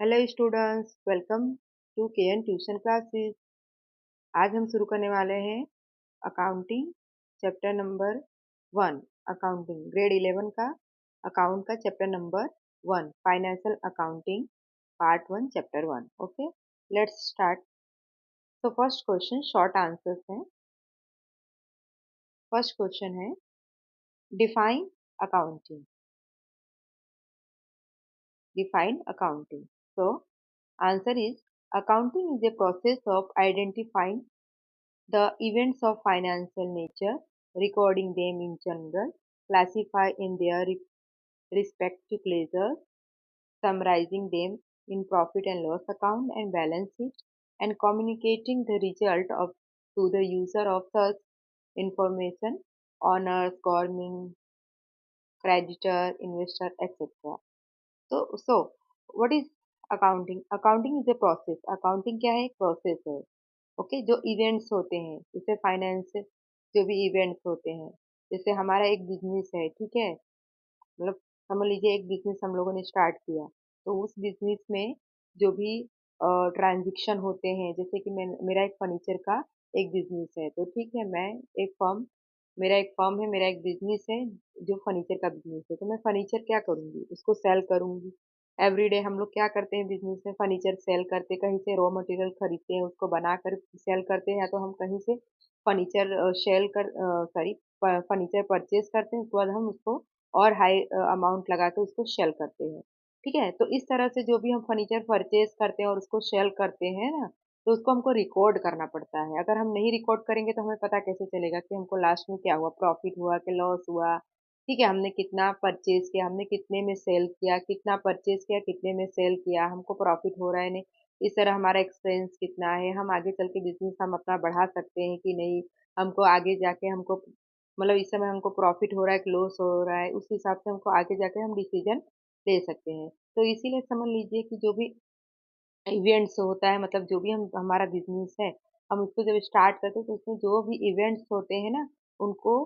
Hello students, welcome to KN tuition classes. आज हम शुरू करने वाले हैं accounting chapter number 1। Accounting grade 11 का अकाउंट का chapter number 1, financial accounting part 1 chapter 1। Okay, let's start. तो फर्स्ट क्वेश्चन शॉर्ट आंसर्स हैं। फर्स्ट क्वेश्चन है define accounting. Define accounting. So, answer is accounting is a process of identifying the events of financial nature, recording them in general, classify in their respective ledgers, summarizing them in profit and loss account and balance sheet, and communicating the result of to the user of such information, owners, government, creditor, investor, etc. So what is accounting? Accounting is a process. Accounting क्या है? एक process है। Okay, जो events होते हैं जैसे finance, जो भी इवेंट्स होते हैं, जैसे हमारा एक बिजनेस है, ठीक है, मतलब समझ लीजिए एक बिजनेस हम लोगों ने स्टार्ट किया, तो उस बिजनेस में जो भी ट्रांजेक्शन होते हैं, जैसे कि मेरा एक फर्नीचर का एक बिजनेस है, तो ठीक है, मैं एक फर्म मेरा एक फर्म है, मेरा एक बिजनेस है जो फर्नीचर का बिजनेस है, तो मैं फर्नीचर क्या करूंगी, उसको सेल करूंगी। एवरीडे हम लोग क्या करते हैं बिजनेस में? फर्नीचर सेल करते, कहीं से रॉ मटेरियल खरीदते हैं, उसको बनाकर सेल करते हैं, या तो हम कहीं से फर्नीचर सेल कर सॉरी फर्नीचर परचेज करते हैं, उसके बाद हम उसको और हाई अमाउंट लगा के उसको सेल करते हैं। ठीक है, तो इस तरह से जो भी हम फर्नीचर परचेज करते हैं और उसको सेल करते हैं ना, तो उसको हमको रिकॉर्ड करना पड़ता है। अगर हम नहीं रिकॉर्ड करेंगे तो हमें पता कैसे चलेगा कि हमको लास्ट में क्या हुआ, प्रॉफिट हुआ कि लॉस हुआ। ठीक है, हमने कितना परचेज किया, हमने कितने में सेल किया, कितना परचेज किया, कितने में सेल किया, हमको प्रॉफिट हो रहा है नहीं, इस तरह हमारा एक्सपेंस कितना है, हम आगे चल के बिजनेस हम अपना बढ़ा सकते हैं कि नहीं, हमको आगे जाके हमको मतलब इस समय हमको प्रॉफिट हो रहा है कि लॉस हो रहा है, उस हिसाब से हमको आगे जाके हम डिसीजन ले सकते हैं। तो इसीलिए समझ लीजिए कि जो भी इवेंट्स होता है, मतलब जो भी हम हमारा बिजनेस है, हम उसको जब स्टार्ट करते हैं तो उसमें जो भी इवेंट्स होते हैं ना, उनको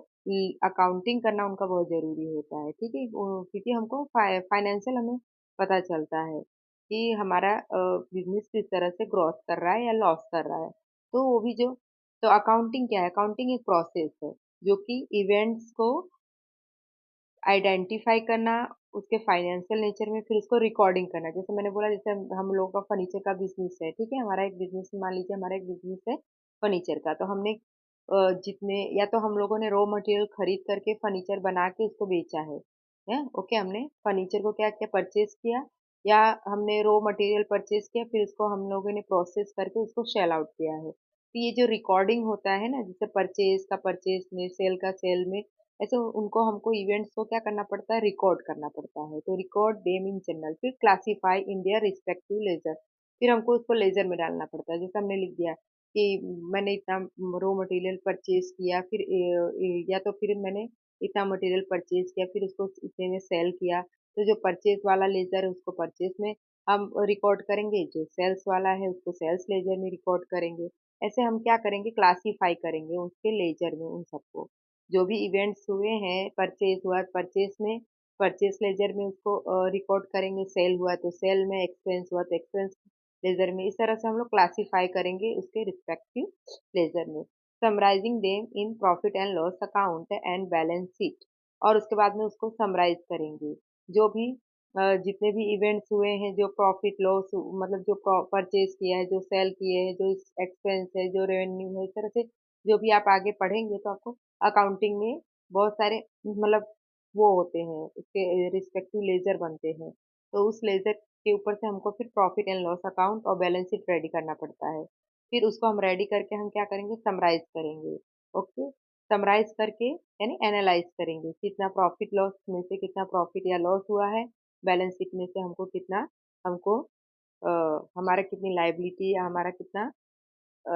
अकाउंटिंग करना उनका बहुत जरूरी होता है। ठीक है, क्योंकि हमको फाइनेंशियल हमें पता चलता है कि हमारा बिजनेस किस तरह से ग्रोथ कर रहा है या लॉस कर रहा है। तो वो भी जो तो अकाउंटिंग क्या है? अकाउंटिंग एक प्रोसेस है जो कि इवेंट्स को आइडेंटिफाई करना, उसके फाइनेंशियल नेचर में, फिर उसको रिकॉर्डिंग करना। जैसे मैंने बोला, जैसे हम लोगों का फर्नीचर का बिजनेस है, ठीक है, हमारा एक बिजनेस, मान लीजिए हमारा एक बिजनेस है फर्नीचर का, तो हमने जितने, या तो हम लोगों ने रॉ मटेरियल खरीद करके फर्नीचर बना के उसको बेचा है ओके, हमने फर्नीचर को क्या किया, परचेज किया, या हमने रॉ मटेरियल परचेज किया, फिर उसको हम लोगों ने प्रोसेस करके उसको सेल आउट किया है। तो ये जो रिकॉर्डिंग होता है ना, जैसे परचेज का परचेज में, सेल का सेल में, ऐसे उनको हमको इवेंट्स को क्या करना पड़ता है, रिकॉर्ड करना पड़ता है। तो रिकॉर्ड देम इन जनरल, फिर classify in their respective ledger, फिर हमको उसको लेजर में डालना पड़ता है। जैसे हमने लिख दिया कि मैंने इतना रॉ मटेरियल परचेज किया, फिर या तो फिर मैंने इतना मटेरियल परचेज किया, फिर उसको इतने में सेल किया, तो जो परचेज वाला लेजर है उसको परचेज में हम रिकॉर्ड करेंगे, जो सेल्स वाला है उसको सेल्स लेजर में रिकॉर्ड करेंगे। ऐसे हम क्या करेंगे, क्लासीफाई करेंगे उसके लेजर में उन सबको। जो भी इवेंट्स हुए हैं, परचेज हुआ परचेज में, परचेज लेजर में उसको रिकॉर्ड करेंगे, सेल हुआ तो सेल में, एक्सपेंस हुआ तो एक्सपेंस लेजर में। इस तरह से हम लोग क्लासीफाई करेंगे उसके रिस्पेक्टिव लेजर में, summarising them in profit and loss account and balance sheet. और उसके बाद में उसको समराइज करेंगे, जो भी जितने भी इवेंट्स हुए हैं, जो प्रॉफिट लॉस, मतलब जो परचेज किया है, जो सेल किए हैं, जो एक्सपेंस है, जो रेवेन्यू है, इस तरह से जो भी आप आगे पढ़ेंगे तो आपको अकाउंटिंग में बहुत सारे मतलब वो होते हैं, उसके रिस्पेक्टिव लेजर बनते हैं। तो उस लेजर के ऊपर से हमको फिर प्रॉफिट एंड लॉस अकाउंट और बैलेंस शीट रेडी करना पड़ता है। फिर उसको हम रेडी करके हम क्या करेंगे, समराइज करेंगे। ओके, समराइज करके यानी एनालाइज करेंगे, कितना प्रॉफिट लॉस में से कितना प्रॉफिट या लॉस हुआ है, बैलेंस शीट में से हमको कितना, हमको अ, हमारा कितनी लाइबिलिटी या हमारा कितना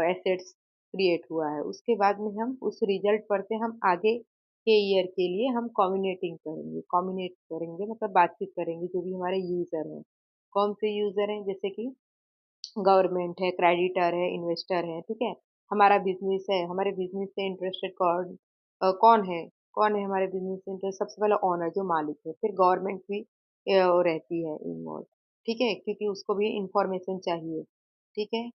एसेट्स क्रिएट हुआ है। उसके बाद में हम उस रिजल्ट पर से हम आगे के ईयर के लिए हम कम्युनिकेट करेंगे, मतलब बातचीत करेंगे जो भी हमारे यूजर हैं। कौन से यूजर हैं? जैसे कि गवर्नमेंट है, क्रेडिटर है, इन्वेस्टर है। ठीक है, हमारा बिजनेस है, हमारे बिजनेस से इंटरेस्टेड कौन है? कौन है हमारे बिजनेस से इंटरेस्ट? सबसे पहले ओनर, जो मालिक है, फिर गवर्नमेंट भी रहती है इन्वॉल्व। ठीक है, क्योंकि उसको भी इंफॉर्मेशन चाहिए। ठीक है।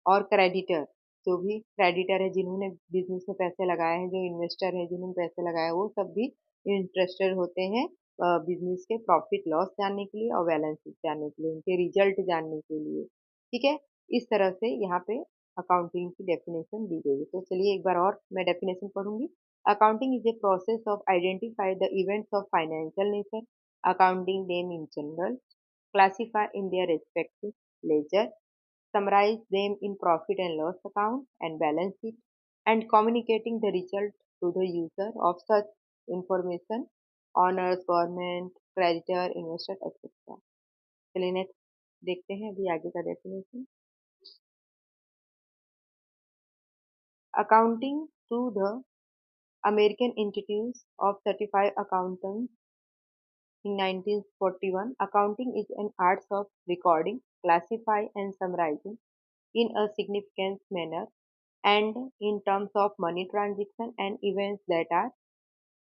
और क्रेडिटर, जो भी क्रेडिटर है जिन्होंने बिजनेस में पैसे लगाए हैं, जो इन्वेस्टर है जिन्होंने पैसे लगाए वो सब भी इंटरेस्टेड होते हैं बिजनेस के प्रॉफिट लॉस जानने के लिए और बैलेंस शीट जानने के लिए, उनके रिजल्ट जानने के लिए। ठीक है। इस तरह से यहाँ पे अकाउंटिंग की डेफिनेशन दी गई है। तो चलिए एक बार और मैं डेफिनेशन पढ़ूंगी। Accounting is a process of identify the events of financial nature, accounting them in general, classify in their respective ledger, summarize them in profit and loss account and balance sheet, and communicating the result to the user of such information, owners, government, creditor, investor, etc. चलिए next देखते हैं अभी आगे का definition. Accounting to the American Institute of Certified Accountant in 1941, accounting is an art of recording, classifying, and summarizing in a significant manner and in terms of money transaction and events that are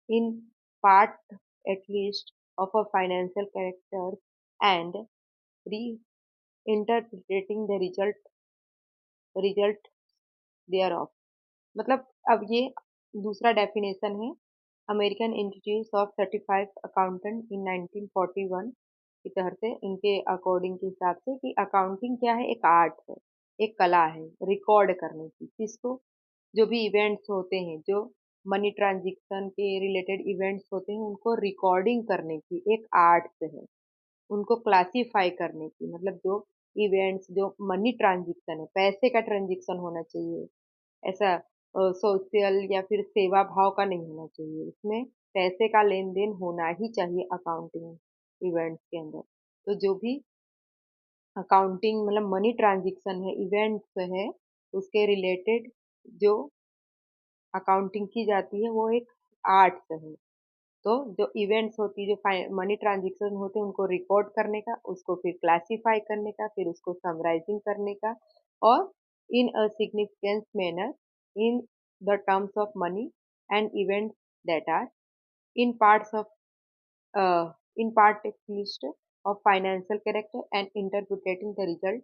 in part at least of a financial character and reinterpreting the result thereof। मतलब अब ये दूसरा definition है American Institute of Certified accountant इन 1941 की तरह से, इनके according के हिसाब से कि अकाउंटिंग क्या है, एक आर्ट है, एक कला है रिकॉर्ड करने की। किसको? जो भी इवेंट्स होते हैं, जो मनी ट्रांजैक्शन के रिलेटेड इवेंट्स होते हैं, उनको रिकॉर्डिंग करने की एक आर्ट है। उनको क्लासिफाई करने की, मतलब जो इवेंट्स, जो मनी ट्रांजैक्शन है, पैसे का ट्रांजैक्शन होना चाहिए, ऐसा सोशल या फिर सेवा भाव का नहीं होना चाहिए। इसमें पैसे का लेन देन होना ही चाहिए अकाउंटिंग इवेंट्स के अंदर। तो जो भी अकाउंटिंग मतलब मनी ट्रांजैक्शन है, इवेंट्स है, उसके रिलेटेड जो अकाउंटिंग की जाती है वो एक आर्ट है। तो जो इवेंट्स होती है, जो मनी ट्रांजैक्शन होते हैं, उनको रिकॉर्ड करने का, उसको फिर क्लासिफाई करने का, फिर उसको समराइजिंग करने का, और in a significance manner in the terms of money and events that are in parts of in part list of financial character and interpreting the result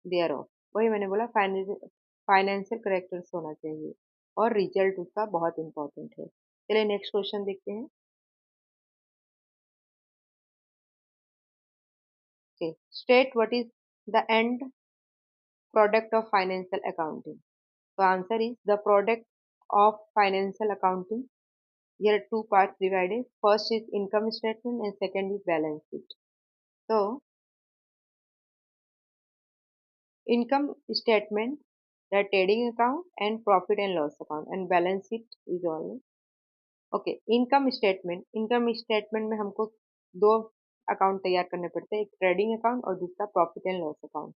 thereof. वही मैंने बोला, फाइनेंशियल कैरेक्टर्स होना चाहिए और result उसका बहुत important है। चलिए नेक्स्ट क्वेश्चन देखते हैं। Okay. State what is the end product of financial accounting. So answer is the product of financial accounting. Here are two parts divided. First is income statement and second is balance sheet. So income statement, the trading account and profit and loss account, and balance sheet is all. Okay, income statement में हमको दो account तैयार करने पड़ते हैं, एक trading account और दूसरा प्रॉफिट एंड लॉस अकाउंट।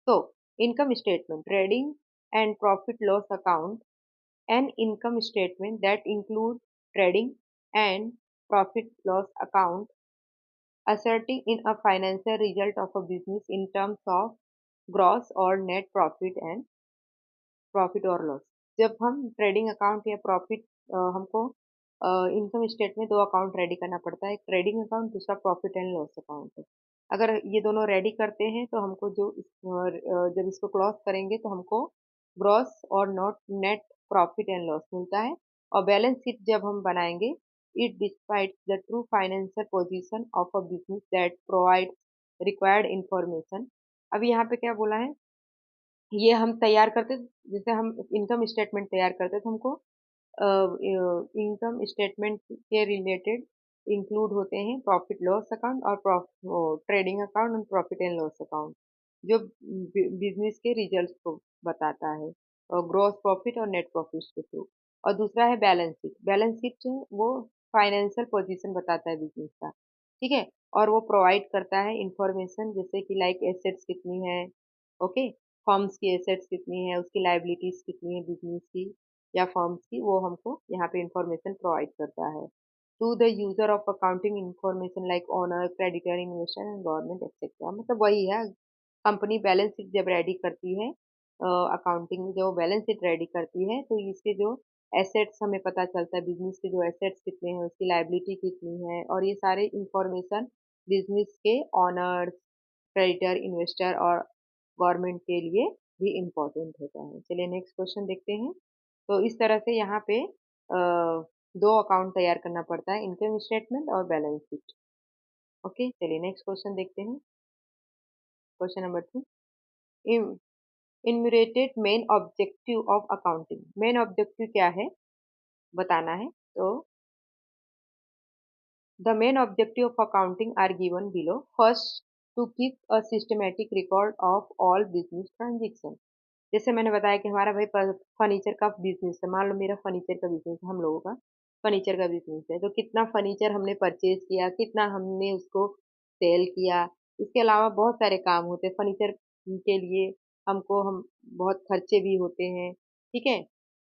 तो income statement, trading and profit loss account, an income statement that include trading and profit loss account, asserting in a financial result of a business in terms of gross or net profit and profit और loss. जब हम trading account या profit, हमको income statement दो account ready करना पड़ता है, एक ट्रेडिंग अकाउंट, दूसरा प्रॉफिट एंड लॉस अकाउंट है। अगर ये दोनों रेडी करते हैं तो हमको जब इसको क्रॉस करेंगे तो हमको ग्रॉस और not net profit and loss मिलता है। और बैलेंस शीट जब हम बनाएंगे, it describes the true financial position of a business that provides required information. अभी यहाँ पे क्या बोला है, ये हम तैयार करते, जैसे हम इनकम स्टेटमेंट तैयार करते तो हमको इनकम स्टेटमेंट के रिलेटेड इंक्लूड होते हैं प्रॉफिट लॉस अकाउंट और ट्रेडिंग अकाउंट और प्रॉफिट एंड लॉस अकाउंट, जो बिजनेस के रिजल्ट्स को बताता है, और ग्रॉस प्रॉफिट और नेट प्रॉफिट के थ्रू। और दूसरा है बैलेंस शीट। बैलेंस शीट वो फाइनेंशियल पोजीशन बताता है बिजनेस का। ठीक है। और वो प्रोवाइड करता है इंफॉर्मेशन, जैसे कि लाइक एसेट्स कितनी है, ओके, फर्म्स की एसेट्स कितनी है, उसकी लाइबिलिटीज कितनी है बिजनेस की या फर्म्स की, वो हमको यहाँ पे इंफॉर्मेशन प्रोवाइड करता है to the user of accounting information like owner, creditor, investor and government etcetera. मतलब वही है, कंपनी बैलेंस शीट जब रेडी करती है, अकाउंटिंग जो बैलेंस शीट रेडी करती है, तो इसके जो एसेट्स हमें पता चलता है, बिजनेस के जो एसेट्स कितने हैं, उसकी लाइबिलिटी कितनी है, और ये सारे इंफॉर्मेशन बिजनेस के ऑनर्स, क्रेडिटर, इन्वेस्टर और गवर्नमेंट के लिए भी इम्पोर्टेंट होता है। चलिए नेक्स्ट क्वेश्चन देखते हैं। तो इस तरह से यहाँ पे दो अकाउंट तैयार करना पड़ता है, इनकम स्टेटमेंट और बैलेंस शीट। ओके, चलिए नेक्स्ट क्वेश्चन देखते हैं। Question number 2, enumerated main objective of accounting. Main objective क्या है बताना है। तो the main objective of accounting are given below. First, to keep a systematic record of all business transactions. जैसे मैंने बताया कि हमारा भाई फर्नीचर का बिजनेस है, मान लो मेरा फर्नीचर का बिजनेस है, हम लोगों का फर्नीचर का बिजनेस है, तो कितना फर्नीचर हमने परचेज किया, कितना हमने उसको सेल किया। इसके अलावा बहुत सारे काम होते हैं फर्नीचर के लिए, हम बहुत खर्चे भी होते हैं। ठीक है,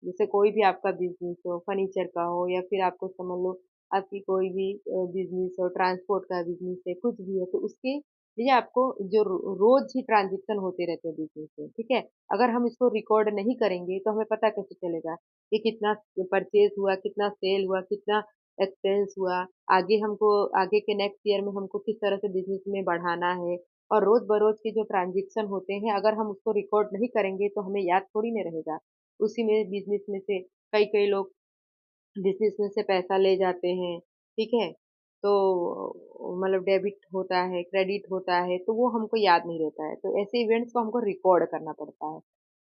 जैसे कोई भी आपका बिजनेस हो, फर्नीचर का हो या फिर आपको समझ लो आपकी कोई भी बिजनेस हो, ट्रांसपोर्ट का बिजनेस है, कुछ भी है, तो उसके लिए आपको जो रोज ही ट्रांजेक्शन होते रहते हैं बिजनेस में। ठीक है, अगर हम इसको रिकॉर्ड नहीं करेंगे तो हमें पता कैसे चलेगा कि कितना परचेज हुआ, कितना सेल हुआ, कितना एक्सपेंस हुआ। आगे हमको, आगे के नेक्स्ट ईयर में हमको किस तरह से बिजनेस में बढ़ाना है। और रोज बरोज के जो ट्रांजेक्शन होते हैं अगर हम उसको रिकॉर्ड नहीं करेंगे तो हमें याद थोड़ी ना रहेगा। उसी में बिजनेस में से कई कई लोग बिजनेस में से पैसा ले जाते हैं। ठीक है, तो मतलब डेबिट होता है, क्रेडिट होता है, तो वो हमको याद नहीं रहता है, तो ऐसे इवेंट्स को हमको रिकॉर्ड करना पड़ता है।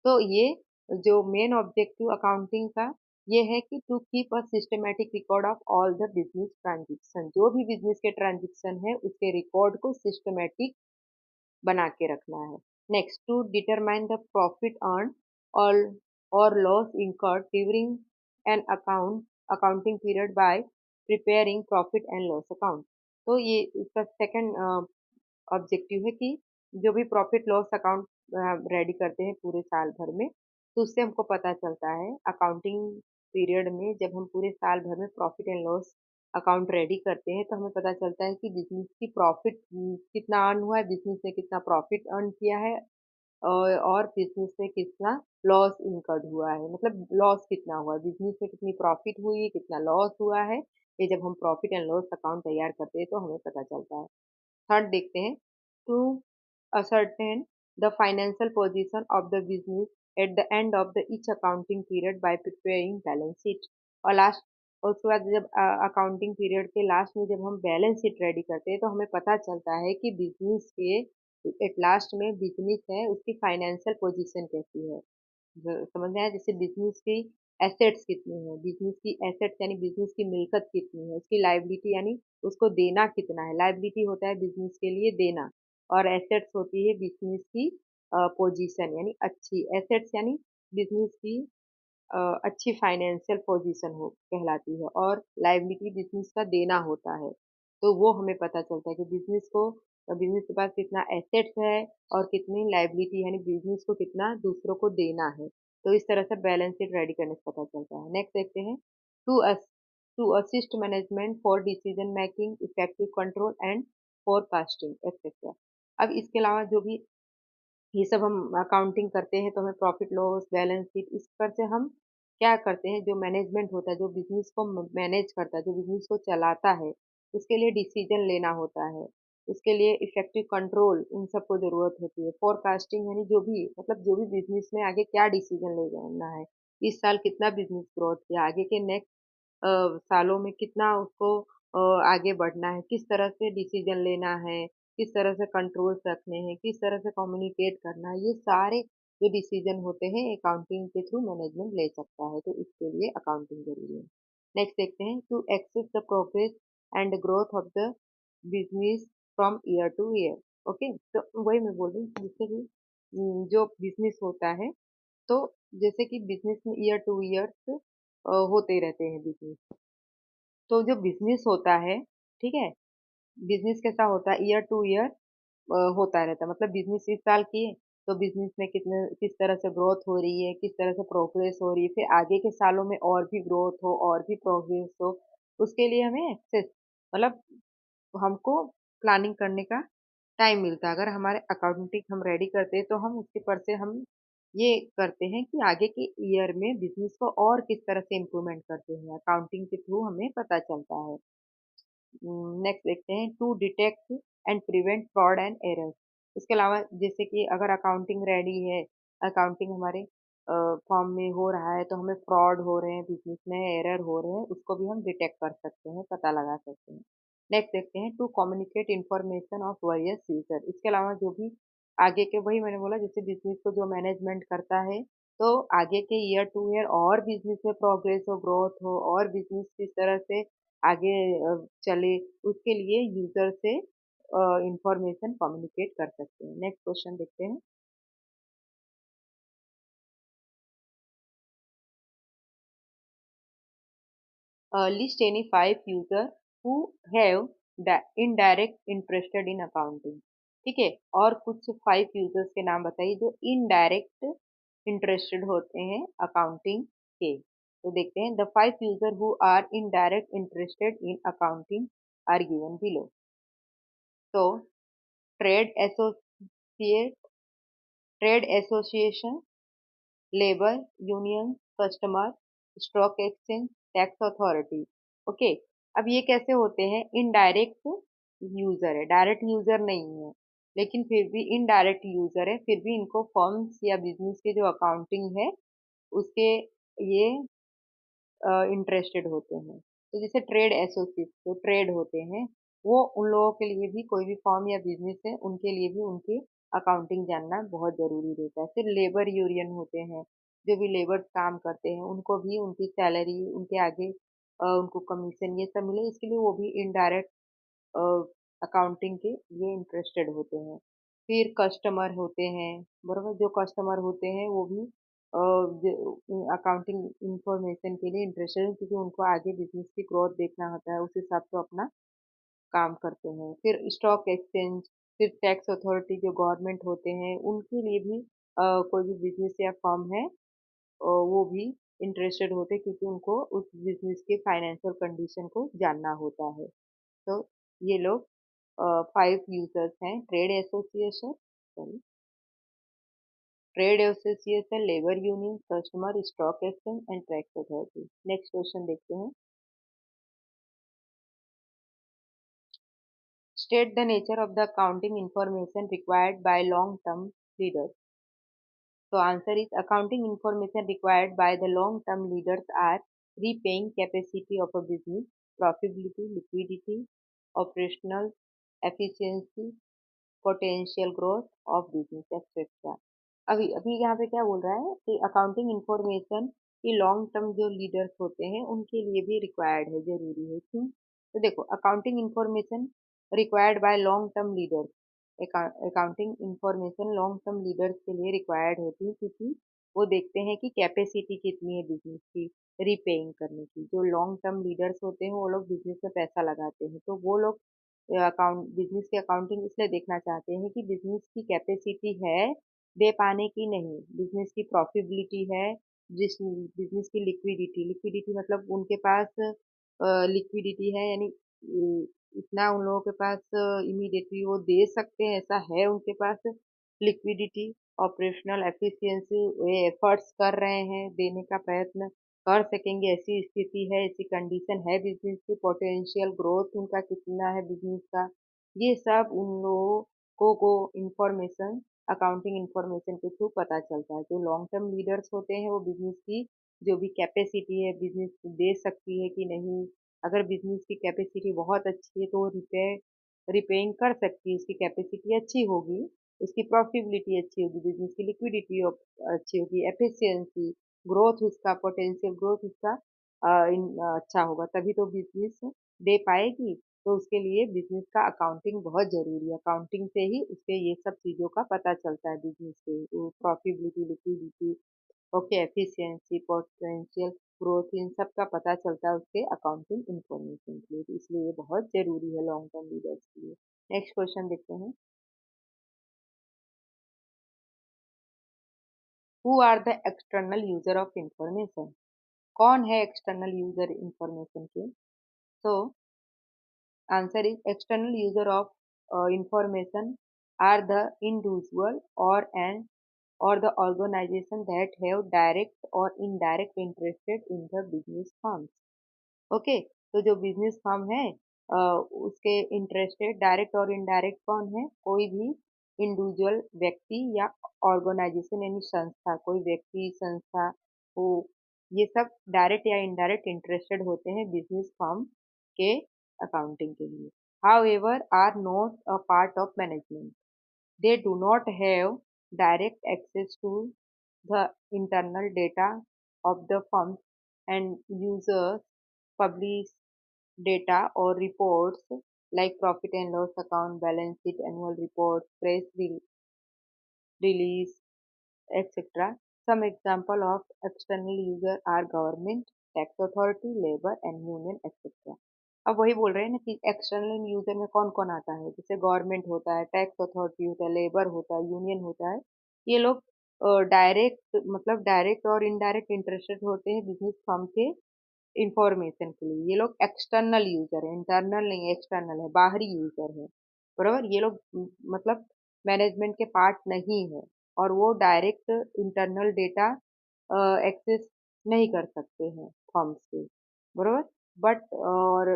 तो ये जो मेन ऑब्जेक्टिव अकाउंटिंग का ये है कि to keep a systematic record of all the business transaction. जो भी बिजनेस के ट्रांजेक्शन है उसके रिकॉर्ड को सिस्टमेटिक बना के रखना है। Next, to determine the profit earn और loss incurred during an accounting period by preparing profit and loss account. तो ये इसका सेकंड ऑब्जेक्टिव है कि जो भी प्रॉफिट लॉस अकाउंट रेडी करते हैं पूरे साल भर में, तो उससे हमको पता चलता है अकाउंटिंग पीरियड में जब हम पूरे साल भर में profit and loss account ready करते हैं तो हमें पता चलता है कि बिजनेस की प्रॉफिट कितना अर्न हुआ है, बिजनेस ने कितना प्रॉफिट अर्न किया है, और बिजनेस में कितना लॉस इनकर्ड हुआ है, मतलब लॉस कितना हुआ है, बिजनेस में कितनी प्रॉफिट हुई है, कितना लॉस हुआ है। ये जब हम प्रॉफिट एंड लॉस अकाउंट तैयार करते हैं तो हमें पता चलता है। थर्ड देखते हैं, to ascertain the financial position of the business at the end of the each accounting period by preparing balance sheet। और लास्ट, और उसके बाद जब अकाउंटिंग पीरियड के लास्ट में जब हम बैलेंस शीट रेडी करते हैं तो हमें पता चलता है कि बिजनेस के एट लास्ट में बिजनेस है उसकी फाइनेंशियल पोजीशन कैसी है। समझ में आया, जैसे बिजनेस की एसेट्स कितनी है, बिजनेस की एसेट्स यानी बिजनेस की मिल्कत कितनी है, उसकी लाइबिलिटी यानी उसको देना कितना है। लाइबिलिटी होता है बिजनेस के लिए देना, और एसेट्स होती है बिजनेस की पोजीशन यानी अच्छी एसेट्स यानी बिजनेस की अच्छी फाइनेंशियल पोजीशन हो कहलाती है, और लाइबिलिटी बिजनेस का देना होता है। तो वो हमें पता चलता है कि बिजनेस के पास कितना एसेट्स है और कितनी लाइबिलिटी यानी बिजनेस को कितना दूसरों को देना है। तो इस तरह से बैलेंस शीट रेडी करने से पता चलता है। नेक्स्ट देखते हैं, to us to assist management for decision making, effective control and forecasting etcetera. अब इसके अलावा जो भी ये सब हम अकाउंटिंग करते हैं तो हमें प्रॉफिट लॉस बैलेंस शीट इस पर से हम क्या करते हैं, जो मैनेजमेंट होता है, जो बिजनेस को मैनेज करता है, जो बिजनेस को चलाता है, उसके लिए डिसीजन लेना होता है, उसके लिए इफेक्टिव कंट्रोल उन सबको जरूरत होती है। फोरकास्टिंग यानी जो भी मतलब जो भी बिजनेस में आगे क्या डिसीजन ले जाना है, इस साल कितना बिजनेस ग्रोथ किया, आगे के नेक्स्ट सालों में कितना उसको आगे बढ़ना है, किस तरह से डिसीजन लेना है, किस तरह से कंट्रोल्स रखने हैं, किस तरह से कम्युनिकेट करना है, ये सारे जो डिसीजन होते हैं अकाउंटिंग के थ्रू मैनेजमेंट ले सकता है, तो इसके लिए अकाउंटिंग जरूरी है। नेक्स्ट देखते हैं, to access the progress and growth of the business from year to year. Okay, तो वही मैं बोल रही हूँ जैसे कि जो बिजनेस होता है, तो जैसे कि बिजनेस में ईयर टू ईयर होते रहते हैं बिजनेस। तो जो बिजनेस होता है, ठीक है, बिजनेस कैसा होता है, ईयर टू ईयर होता रहता है। मतलब बिजनेस इस साल किए तो बिजनेस में कितने किस तरह से ग्रोथ हो रही है, किस तरह से प्रोग्रेस हो रही है, फिर आगे के सालों में और भी ग्रोथ हो और भी प्रोग्रेस हो, उसके लिए हमें एक्सेस मतलब हमको प्लानिंग करने का टाइम मिलता है। अगर हमारे अकाउंटिंग हम रेडी करते हैं तो हम उसके पर से हम ये करते हैं कि आगे के ईयर में बिजनेस को और किस तरह से इम्प्रूवमेंट करते हैं, अकाउंटिंग के थ्रू हमें पता चलता है। नेक्स्ट देखते हैं to detect and prevent fraud and error. इसके अलावा जैसे कि अगर अकाउंटिंग रेडी है, अकाउंटिंग हमारे फॉर्म में हो रहा है, तो हमें फ्रॉड हो रहे हैं, बिजनेस में एरर हो रहे हैं, उसको भी हम डिटेक्ट कर सकते हैं, पता लगा सकते हैं। नेक्स्ट देखते हैं to communicate information of various user. इसके अलावा जो भी आगे के, वही मैंने बोला, जैसे बिजनेस को जो मैनेजमेंट करता है, तो आगे के ईयर टू ईयर और बिजनेस में प्रोग्रेस हो, ग्रोथ हो, और बिजनेस किस तरह से आगे चले, उसके लिए यूजर से इंफॉर्मेशन कम्युनिकेट कर सकते हैं। नेक्स्ट क्वेश्चन देखते हैं। List any 5 user who have indirect interested in accounting. ठीक है, और कुछ 5 यूजर्स के नाम बताइए जो इनडायरेक्ट इंटरेस्टेड होते हैं अकाउंटिंग के। तो देखते हैं, the 5 user who are indirect interested in accounting are given below. तो trade associate, trade association, labour union, customer, stock exchange, tax authority. Okay, अब ये कैसे होते हैं? इनडायरेक्ट यूजर है, डायरेक्ट यूजर नहीं है, लेकिन फिर भी इनडायरेक्ट यूजर है, फिर भी इनको फर्म्स या बिजनेस के जो अकाउंटिंग है उसके ये इंटरेस्टेड होते हैं। तो जैसे ट्रेड एसोसिएट, जो ट्रेड होते हैं, वो उन लोगों के लिए भी, कोई भी फॉर्म या बिजनेस है उनके लिए भी उनकी अकाउंटिंग जानना बहुत जरूरी रहता है। फिर लेबर यूनियन होते हैं, जो भी लेबर काम करते हैं उनको भी उनकी सैलरी, उनके आगे उनको कमीशन ये सब मिले, इसके लिए वो भी इनडायरेक्ट अकाउंटिंग के लिए इंटरेस्टेड होते हैं। फिर कस्टमर होते हैं, बराबर, जो कस्टमर होते हैं वो भी अकाउंटिंग इंफॉर्मेशन के लिए इंटरेस्टेड है, क्योंकि उनको आगे बिजनेस की ग्रोथ देखना होता है, उस हिसाब से अपना काम करते हैं। फिर स्टॉक एक्सचेंज, फिर टैक्स अथॉरिटी जो गवर्नमेंट होते हैं उनके लिए भी कोई भी बिजनेस या फर्म है वो भी इंटरेस्टेड होते हैं, क्योंकि उनको उस बिजनेस के फाइनेंशियल कंडीशन को जानना होता है। तो ये लोग 5 यूजर्स हैं, trade association, sorry, trade association, labour union, customer, stock exchange and tax authority. Next question देखते हैं। State the nature of the accounting information required by long term leaders. So answer is accounting information required by the long-term leaders are repaying capacity of a business, profitability, liquidity, operational efficiency, potential growth of business, etc. अभी अभी यहाँ पे क्या बोल रहा है कि accounting information की लॉन्ग टर्म जो लीडर्स होते हैं उनके लिए भी रिक्वायर्ड है, जरूरी है। क्यों? तो देखो, accounting information required by long term leaders, accounting information long term leaders के लिए रिक्वायर्ड होती है, क्योंकि वो देखते हैं कि कैपेसिटी कितनी है बिजनेस की रीपेइंग करने की। जो लॉन्ग टर्म लीडर्स होते हैं वो लोग बिजनेस में पैसा लगाते हैं, तो वो लोग अकाउंट बिजनेस की अकाउंटिंग इसलिए देखना चाहते हैं कि बिजनेस की कैपेसिटी है दे पाने की, नहीं, बिजनेस की प्रॉफिटेबिलिटी है, जिस बिजनेस की लिक्विडिटी, लिक्विडिटी मतलब उनके पास लिक्विडिटी है, यानी इतना उन लोगों के पास इमीडिएटली वो दे सकते हैं, ऐसा है उनके पास लिक्विडिटी। ऑपरेशनल एफिशिएंसी, वे एफर्ट्स कर रहे हैं, देने का प्रयत्न कर सकेंगे, ऐसी स्थिति है, ऐसी कंडीशन है बिजनेस की। पोटेंशियल ग्रोथ उनका कितना है बिजनेस का, ये सब उन लोगों को इंफॉर्मेशन, अकाउंटिंग इंफॉर्मेशन के थ्रू पता चलता है। जो लॉन्ग टर्म लीडर्स होते हैं वो बिजनेस की जो भी कैपेसिटी है, बिजनेस दे सकती है कि नहीं, अगर बिजनेस की कैपेसिटी बहुत अच्छी है तो वो रिपेइंग कर सकती है, उसकी कैपेसिटी अच्छी होगी, उसकी प्रॉफिटेबिलिटी अच्छी होगी, बिजनेस की लिक्विडिटी अच्छी होगी, एफिशिएंसी, ग्रोथ, उसका पोटेंशियल ग्रोथ उसका अच्छा होगा, तभी तो बिजनेस दे पाएगी। तो उसके लिए बिजनेस का अकाउंटिंग बहुत जरूरी है, अकाउंटिंग से ही उसके ये सब चीजों का पता चलता है, बिजनेस के profitability, liquidity, okay, efficiency, potential growth, इन सब का पता चलता है उसके अकाउंटिंग इंफॉर्मेशन के लिए। तो इसलिए ये बहुत जरूरी है लॉन्ग टर्म लीडर्स के लिए। नेक्स्ट क्वेश्चन देखते हैं। Who are the external user of information? कौन है एक्सटर्नल यूजर इंफॉर्मेशन के? तो answer is external user of information are the individual or the organization that have direct or indirect interested in the business firms. Okay, तो जो business firm है उसके interested direct और indirect कौन है, कोई भी इंडिविजुअल व्यक्ति या ऑर्गेनाइजेशन यानी संस्था, कोई व्यक्ति संस्था वो, ये सब डायरेक्ट या इनडायरेक्ट इंटरेस्टेड होते हैं बिजनेस फर्म के अकाउंटिंग के लिए. However, are not a part of management. They do not have direct access to the internal data of the firms, and users publish data or reports like profit and loss account, balance sheet, annual report, release, etc. Some example of external user are government, tax authority, labor and union, etc. अब वही बोल रहे हैं ना कि external user में कौन कौन आता है, जैसे गवर्नमेंट होता है, टैक्स अथॉरिटी होता है, लेबर होता है, यूनियन होता है. ये लोग डायरेक्ट मतलब डायरेक्ट और इनडायरेक्ट इंटरेस्टेड होते हैं बिजनेस फर्म के इंफॉर्मेशन के लिए. ये लोग एक्सटर्नल यूजर है, इंटरनल नहीं, एक्सटर्नल है, बाहरी यूजर है. बराबर, ये लोग मतलब मैनेजमेंट के पार्ट नहीं है, और वो डायरेक्ट इंटरनल डेटा एक्सेस नहीं कर सकते हैं फॉर्म्स के. बराबर. बट और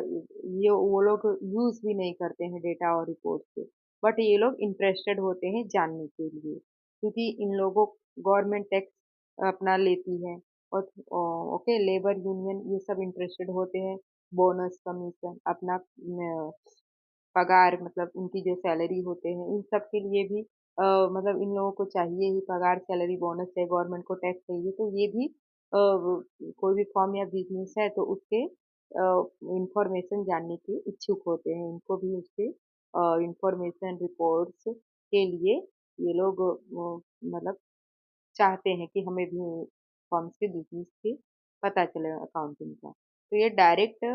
ये वो लोग यूज भी नहीं करते हैं डेटा और रिपोर्ट से. बट ये लोग इंटरेस्टेड होते हैं जानने के लिए, क्योंकि इन लोगों गवर्नमेंट टैक्स अपना लेती है, और ओके लेबर यूनियन ये सब इंटरेस्टेड होते हैं बोनस कमीशन अपना पगार, मतलब उनकी जो सैलरी होते हैं इन सब के लिए भी मतलब इन लोगों को चाहिए ही पगार, सैलरी, बोनस चाहिए, गवर्नमेंट को टैक्स चाहिए, तो ये भी कोई भी फॉर्म या बिजनेस है तो उसके इंफॉर्मेशन जानने के इच्छुक होते हैं. इनको भी उसके इंफॉर्मेशन रिपोर्ट्स के लिए ये लोग मतलब चाहते हैं कि हमें भी फर्म्स के बिजनेस के पता चले अकाउंटिंग का. तो ये डायरेक्ट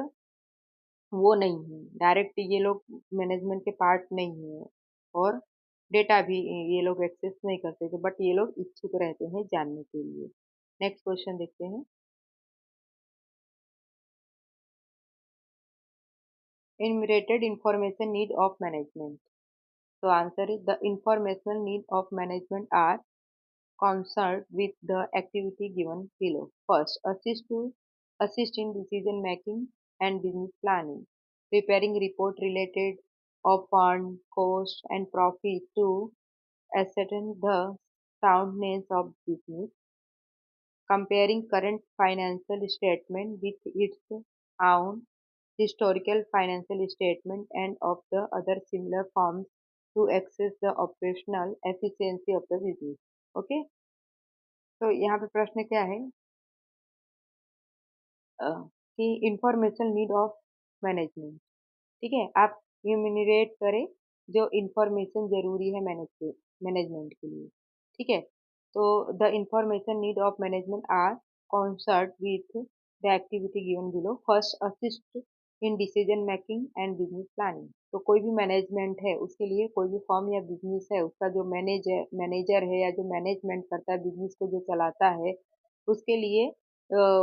वो नहीं है, डायरेक्ट ये लोग मैनेजमेंट के पार्ट नहीं है, और डेटा भी ये लोग एक्सेस नहीं कर सकते, बट ये लोग इच्छुक रहते हैं जानने के लिए. नेक्स्ट क्वेश्चन देखते हैं. Enumerated information need of management. So answer is the informational need of management are concerned with the activity given below. First, assist in decision making and business planning, preparing report related of fund, cost and profit to ascertain the soundness of business, comparing current financial statement with its own historical financial statement and of the other similar firms to assess the operational efficiency of the business. Okay. तो यहाँ पे प्रश्न क्या है कि information need of management. ठीक है, आप न्यूमिनेट करें जो इंफॉर्मेशन जरूरी है मैनेजमेंट के लिए. ठीक है, तो the information need of management are concert with the activity given below. First, assist in decision making and business planning. तो कोई भी मैनेजमेंट है उसके लिए, कोई भी फर्म या बिजनेस है उसका जो मैनेजर है या जो मैनेजमेंट करता है बिजनेस को, जो चलाता है, उसके लिए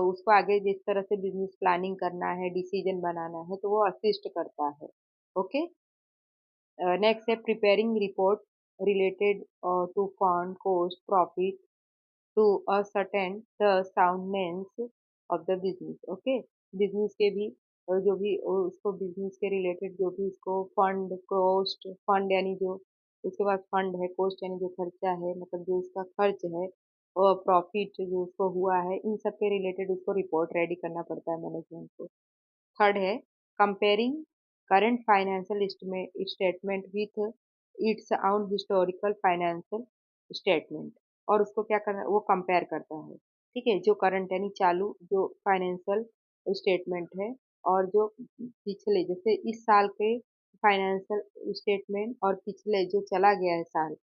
उसको आगे जिस तरह से बिजनेस प्लानिंग करना है, डिसीजन बनाना है, तो वो असिस्ट करता है. ओके. नेक्स्ट है preparing report related to fund, cost, profit to ascertain the soundness of the business. Okay. Business के भी जो भी उसको बिजनेस के रिलेटेड जो भी उसको फंड, कॉस्ट, फंड यानी जो उसके पास फंड है, कॉस्ट यानी जो खर्चा है, मतलब जो उसका खर्च है, और प्रॉफिट जो उसको हुआ है, इन सब के रिलेटेड उसको रिपोर्ट रेडी करना पड़ता है मैनेजमेंट को. थर्ड है comparing current financial statement with its own historical financial statement. और उसको क्या करना, वो कंपेयर करता है. ठीक है, जो करंट यानी चालू जो फाइनेंशियल स्टेटमेंट है, और जो पिछले जैसे इस साल के फाइनेंशियल स्टेटमेंट और पिछले जो चला गया है साल,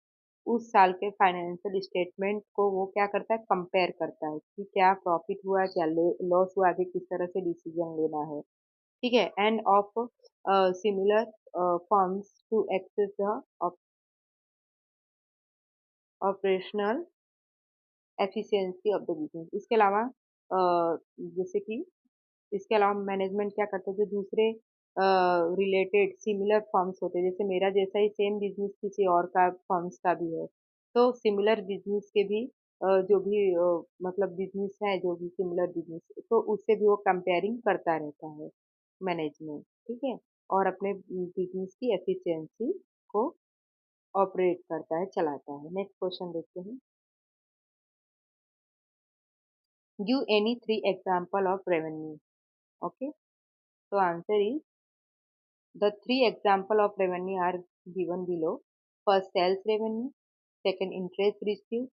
उस साल के फाइनेंशियल स्टेटमेंट को वो क्या करता है, कंपेयर करता है कि क्या प्रॉफिट हुआ, क्या लॉस हुआ, आगे किस तरह से डिसीजन लेना है. ठीक है. And of similar firms to access the operational efficiency of the business. इसके अलावा जैसे कि इसके अलावा मैनेजमेंट क्या करता है, जो दूसरे रिलेटेड सिमिलर फर्म्स होते हैं, जैसे मेरा जैसा ही सेम बिजनेस किसी और का फर्म्स का भी है, तो सिमिलर बिजनेस के भी जो भी मतलब बिजनेस है, जो भी सिमिलर बिजनेस, तो उससे भी वो कंपेयरिंग करता रहता है मैनेजमेंट. ठीक है. और अपने बिजनेस की एफिशिएंसी को ऑपरेट करता है, चलाता है। नेक्स्ट क्वेश्चन देखते हैं। Give any 3 example of revenue. Okay, तो answer is the 3 example of revenue are given below. First, sales revenue. Second, interest received.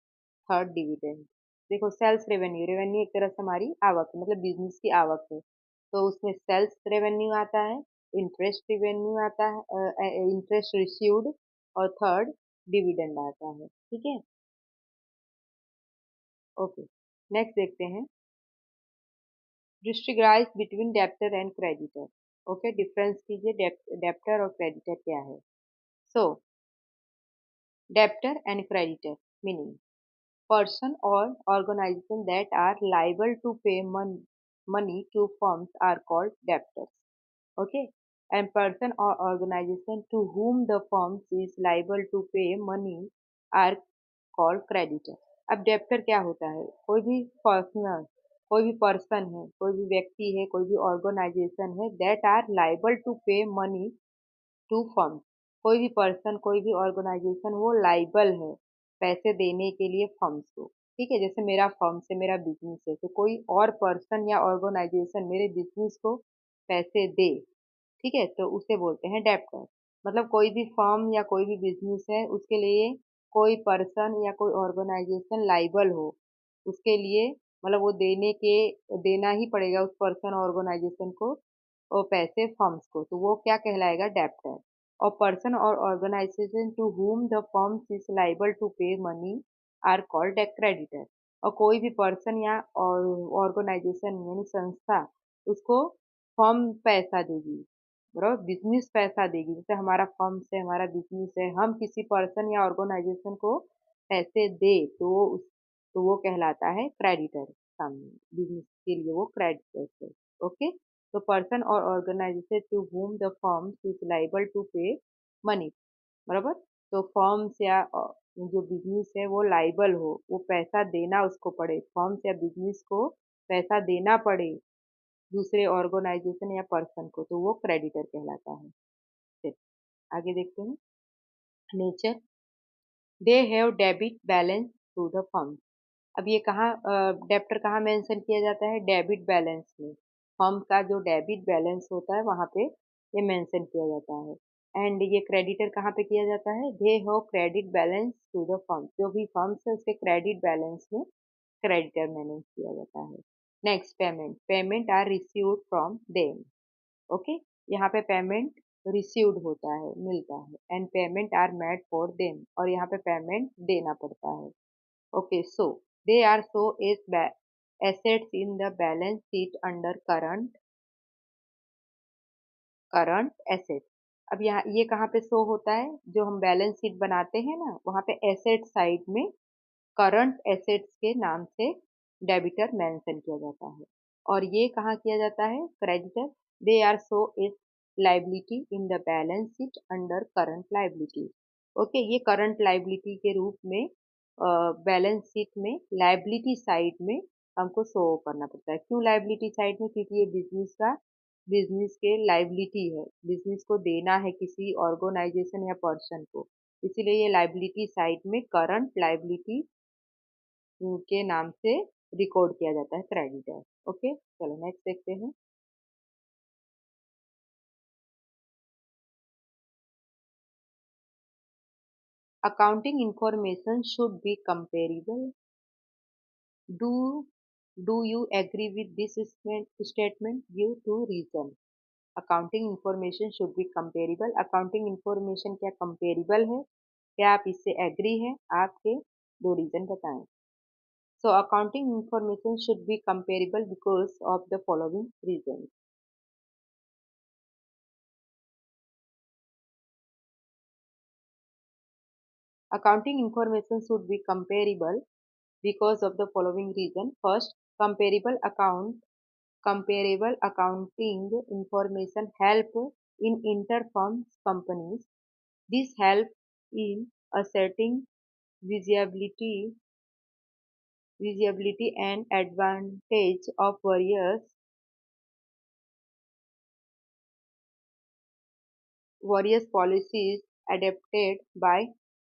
Third, dividend. देखो, सेल्स रेवेन्यू, रेवेन्यू एक तरह से हमारी आवक है, मतलब बिजनेस की आवक है। तो उसमें सेल्स रेवेन्यू आता है, इंटरेस्ट रेवेन्यू आता है, इंटरेस्ट रिसीव्ड, और थर्ड डिविडेंड आता है। ठीक है, ओके। नेक्स्ट देखते हैं। Distinguish between debtor and creditor. Okay, difference कीजिए, डेब्टर और क्रेडिटर क्या है। So debtor and creditor, meaning person or organization that are liable to pay money to firms are called debtors. Okay, and person or organization to whom the firms is liable to pay money are called creditor. अब debtor क्या होता है? कोई भी person है, कोई भी व्यक्ति है, कोई भी ऑर्गेनाइजेशन है, that are liable to pay money to firm. कोई भी पर्सन, कोई भी ऑर्गेनाइजेशन वो लाइबल है पैसे देने के लिए फर्म्स को। ठीक है, जैसे मेरा फर्म से मेरा बिजनेस है, तो कोई और पर्सन या ऑर्गेनाइजेशन मेरे बिजनेस को पैसे दे, ठीक है, तो उसे बोलते हैं डेब्टर। मतलब कोई भी फर्म या कोई भी बिजनेस है, उसके लिए कोई पर्सन या कोई ऑर्गेनाइजेशन लाइबल हो, उसके लिए मतलब वो देना ही पड़ेगा उस पर्सन ऑर्गेनाइजेशन को और पैसे फर्म्स को, तो वो क्या कहलाएगा? डेब्टर। और पर्सन और organisation to whom the firms is liable to pay money are called creditor. और कोई भी पर्सन या ऑर्गेनाइजेशन यानी संस्था उसको फर्म पैसा देगी, बराबर बिजनेस पैसा देगी। जैसे हमारा फर्म से हमारा बिजनेस है, हम किसी पर्सन या ऑर्गेनाइजेशन को पैसे दे, तो वो कहलाता है क्रेडिटर। सामने बिजनेस के लिए वो क्रेडिटर है। ओके, तो पर्सन और organisation to whom the firm is liable to pay money, बराबर। तो फर्म्स या जो बिजनेस है वो लाइबल हो, वो पैसा देना उसको पड़े, फर्म्स या बिजनेस को पैसा देना पड़े दूसरे ऑर्गेनाइजेशन या पर्सन को, तो वो क्रेडिटर कहलाता है। फिर आगे देखते हैं। Nature, they have debit balance to the firm. अब ये कहाँ डेब्टर कहाँ मेंशन किया जाता है? डेबिट बैलेंस में। फर्म का जो डेबिट बैलेंस होता है वहाँ पे ये मेंशन किया जाता है। एंड ये क्रेडिटर कहाँ पे किया जाता है? They have credit balance to the firm. जो भी फर्म्स है उसके क्रेडिट बैलेंस में क्रेडिटर मैनेज किया जाता है। Next, payment, payment are received from them. Okay, यहाँ पे पेमेंट रिसीव्ड होता है, मिलता है, and payment are made for them, और यहाँ पे पेमेंट देना पड़ता है। Okay, so they are shown as assets in the balance sheet under current asset. अब यहाँ ये कहाँ पे शो होता है? जो हम बैलेंस शीट बनाते हैं ना, वहाँ पे एसेट साइड में करंट एसेट्स के नाम से डेबिटर मेंशन किया जाता है। और ये कहाँ किया जाता है? Creditor, they are shown is liability in the balance sheet under current liability. Okay, ये करंट लाइबिलिटी के रूप में बैलेंस शीट में लाइबिलिटी साइड में हमको शो करना पड़ता है। क्यों लाइबिलिटी साइड में? क्योंकि ये बिजनेस के लाइबिलिटी है, बिजनेस को देना है किसी ऑर्गेनाइजेशन या पर्सन को, इसीलिए ये लाइबिलिटी साइड में करंट लाइबिलिटी के नाम से रिकॉर्ड किया जाता है क्रेडिटर। ओके, चलो नेक्स्ट देखते हैं। Accounting information should be comparable. Do do you agree with this statement? Give two reason. Accounting information should be comparable. Accounting information क्या कंपेरेबल है? क्या आप इससे एग्री हैं? आपके दो रीजन बताएं। So accounting information should be comparable because of the following reasons. Accounting information should be comparable because of the following reason. First, comparable accounting information help in inter-firm companies. This help in asserting visibility, visibility and advantage of various various policies adapted by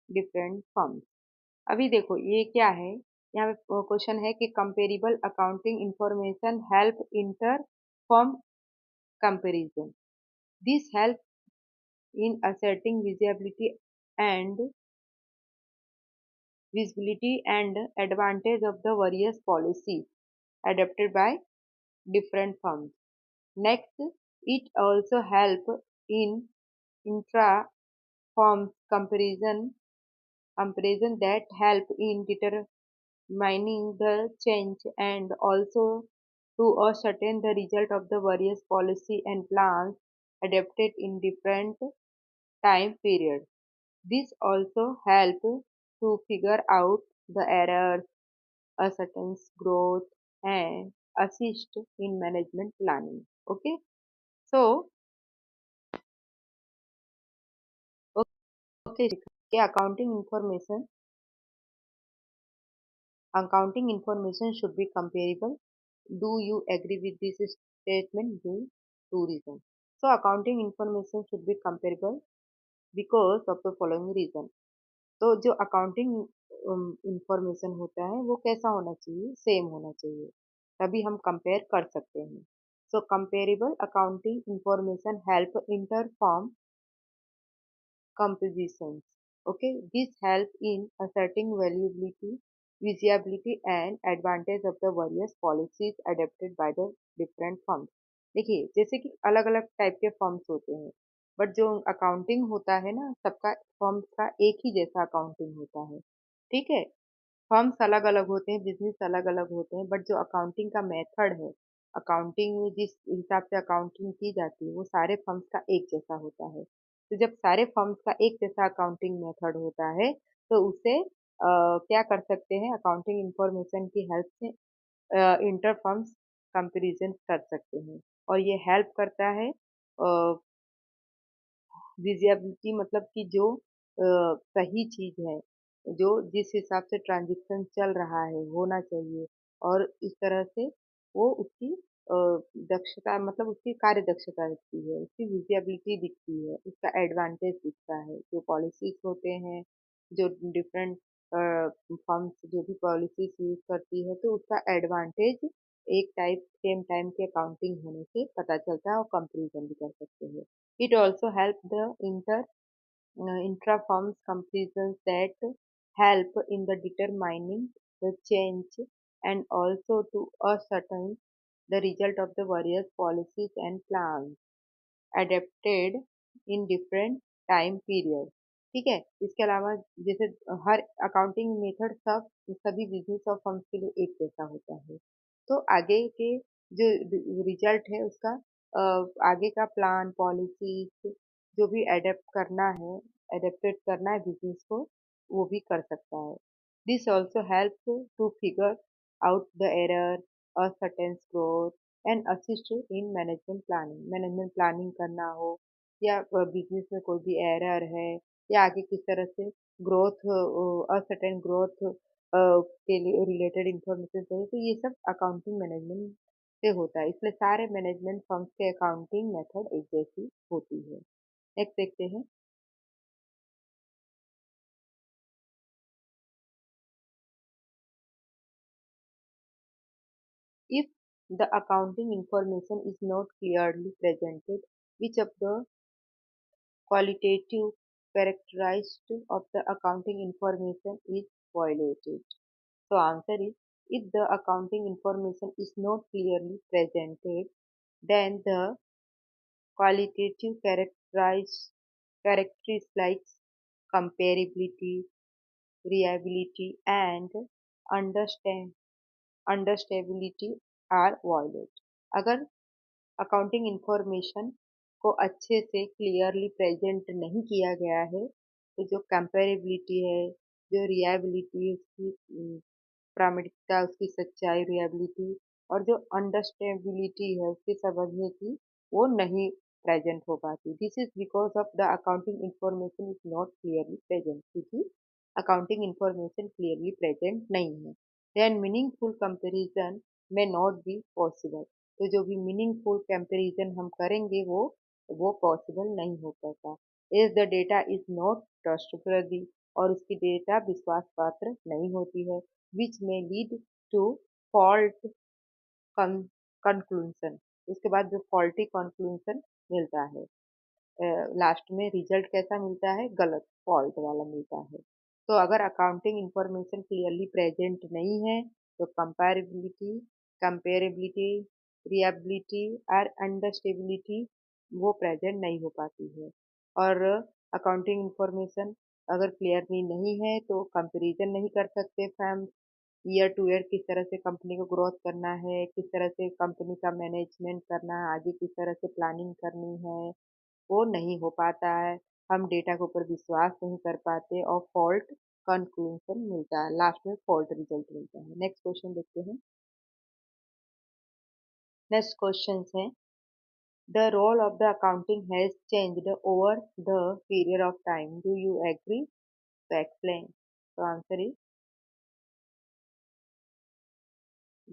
different firms। अभी देखो ये क्या है, यहाँ पे question है कि comparable accounting information help inter firm comparison. This help in asserting and visibility and advantage of the various policies adopted by different firms। Next, it also help in intra-firm comparison that help in determining the change and also to ascertain the result of the various policy and plans adapted in different time periods। This also help to figure out the errors, ascertain growth, and assist in management planning। Okay, so okay, okay, accounting information should be comparable। Do you agree with this statement? Do two reasons. So accounting information should be comparable because of the following reason। तो जो accounting information होता है वो कैसा होना चाहिए, same होना चाहिए, तभी हम कंपेयर कर सकते हैं। So comparable accounting information help inter form compositions। Okay, this help in asserting valuability, visibility and advantage of the various policies adopted by the different firms। देखिए जैसे कि अलग अलग टाइप के फर्म्स होते हैं, बट जो अकाउंटिंग होता है ना सबका फर्म्स का एक ही जैसा अकाउंटिंग होता है। ठीक है, फर्म्स अलग अलग होते हैं, बिजनेस अलग अलग होते हैं, बट जो अकाउंटिंग का मेथड है, अकाउंटिंग में जिस हिसाब से अकाउंटिंग की जाती है वो सारे फर्म्स का एक जैसा होता है। तो जब सारे फर्म्स का एक जैसा अकाउंटिंग मेथड होता है तो उसे क्या कर सकते हैं, अकाउंटिंग इंफॉर्मेशन की हेल्प से इंटर फर्म्स कंपेरिजन कर सकते हैं। और ये हेल्प करता है विजिबिलिटी, मतलब कि जो सही चीज है, जो जिस हिसाब से ट्रांजैक्शन चल रहा है होना चाहिए, और इस तरह से वो उसकी अ, दक्षता, मतलब उसकी कार्य दक्षता दिखती है, उसकी विजिबिलिटी दिखती है, उसका एडवांटेज दिखता है। जो पॉलिसीज होते हैं, जो डिफरेंट फर्म्स जो भी पॉलिसीज यूज करती है तो उसका एडवांटेज एक टाइप सेम टाइम के अकाउंटिंग होने से पता चलता है और कंपेरिजन भी कर सकते हैं। It also helps the intra-firms comparisons that help in the determining the change and also to ascertain the result of the various policies and plans adapted in different time period। ठीक है, इसके अलावा जैसे हर accounting method सब सभी business और firms के लिए एक जैसा होता है, तो आगे के जो रिजल्ट है उसका आगे का प्लान पॉलिसी जो भी एडेप्ट करना है, एडेप्टेड करना है बिजनेस को, वो भी कर सकता है। This also help to figure out the error और certain growth and assist in management planning करना हो, या बिजनेस में कोई भी एरर है, या आगे किस तरह से ग्रोथ, असर्टेन ग्रोथ के लिए रिलेटेड इंफॉर्मेशन चाहिए, तो ये सब अकाउंटिंग मैनेजमेंट से होता है। इसलिए सारे मैनेजमेंट फर्म्स के अकाउंटिंग मेथड एक जैसी होती है। नेक्स्ट देखते हैं। If the accounting information is not clearly presented, which of the qualitative characteristics of the accounting information is violated? So answer is, if the accounting information is not clearly presented, then the qualitative characteristics like comparability, reliability, and understand understandability are violate. अगर accounting information को अच्छे से clearly present नहीं किया गया है तो जो कंपेरेबिलिटी है, जो रियाबिलिटी है, उसकी प्रामाणिकता, उसकी सच्चाई, रियाबिलिटी, और जो अंडरस्टेबिलिटी है उसके समझने की, वो नहीं प्रेजेंट हो पाती। This is because of the accounting information is not clearly present, क्योंकि अकाउंटिंग इंफॉर्मेशन क्लियरली प्रेजेंट नहीं है। देन मीनिंगफुल कंपैरिजन में नॉट बी पॉसिबल। तो जो भी मीनिंगफुल कंपैरिजन हम करेंगे वो पॉसिबल नहीं हो पाता। Is the data is not trustworthy, और उसकी डेटा विश्वास पात्र नहीं होती है, विच में लीड टू फॉल्ट कंक्लूजन। उसके बाद जो फॉल्टी कंक्लूजन मिलता है, लास्ट में रिजल्ट कैसा मिलता है, गलत, फॉल्ट वाला मिलता है। तो अगर अकाउंटिंग इंफॉर्मेशन क्लियरली प्रेजेंट नहीं है तो कंपेरेबिलिटी, रिएबिलिटी और अंडरस्टेबिलिटी वो प्रेजेंट नहीं हो पाती है। और अकाउंटिंग इंफॉर्मेशन अगर क्लियरली नहीं है तो कंपैरिजन नहीं कर सकते फैम, ईयर टू ईयर किस तरह से कंपनी को ग्रोथ करना है, किस तरह से कंपनी का मैनेजमेंट करना है, आगे किस तरह से प्लानिंग करनी है, वो नहीं हो पाता है। हम डेटा के ऊपर विश्वास नहीं कर पाते और फॉल्ट कंक्लूजन मिलता है, लास्ट में फॉल्ट रिजल्ट मिलता है। नेक्स्ट क्वेश्चन देखते हैं। नेक्स्ट क्वेश्चन है, the role of the accounting has changed over the period of time, do you agree, तो एक्सप्लेन। तो answer is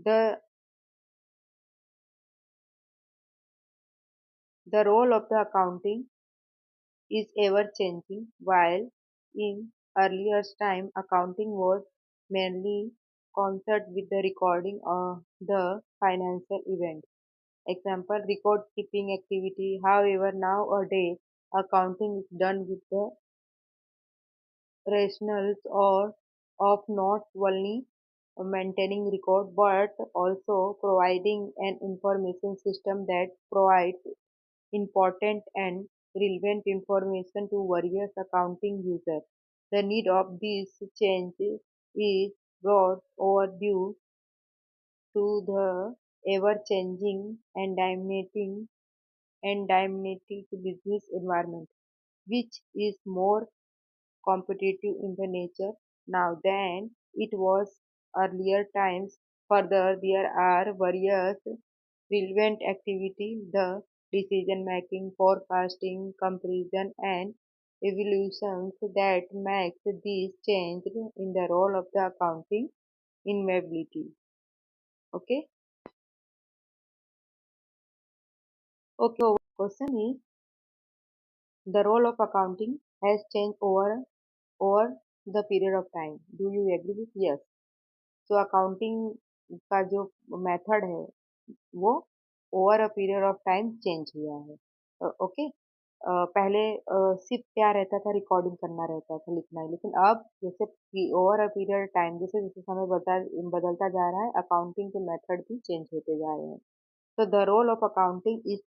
the the role of the accounting is ever changing. While in earlier time accounting was mainly concerned with the recording of the financial events. Example, record keeping activity. However, nowadays accounting is done with the rationals or of not only maintaining record but also providing an information system that provides important and relevant information to various accounting users. The need of this change is brought over due to the ever-changing and dynamic business environment, which is more competitive in the nature now than it was earlier times. Further, there are various relevant activities, the decision making, forecasting, comparison, and evolutions that makes this change in the role of the accounting inevitability. Okay. Okay. So question is, the role of accounting has changed over the period of time. Do you agree with? Yes. तो accounting का जो method है वो over a period of time change हुआ है। Okay. पहले सिर्फ क्या रहता था, रिकॉर्डिंग करना रहता था, लिखना ही, लेकिन अब जैसे ओवर अ पीरियड टाइम जैसे जैसे समय बदलता जा रहा है, अकाउंटिंग के मेथड भी चेंज होते जा रहे हैं। तो the role of accounting is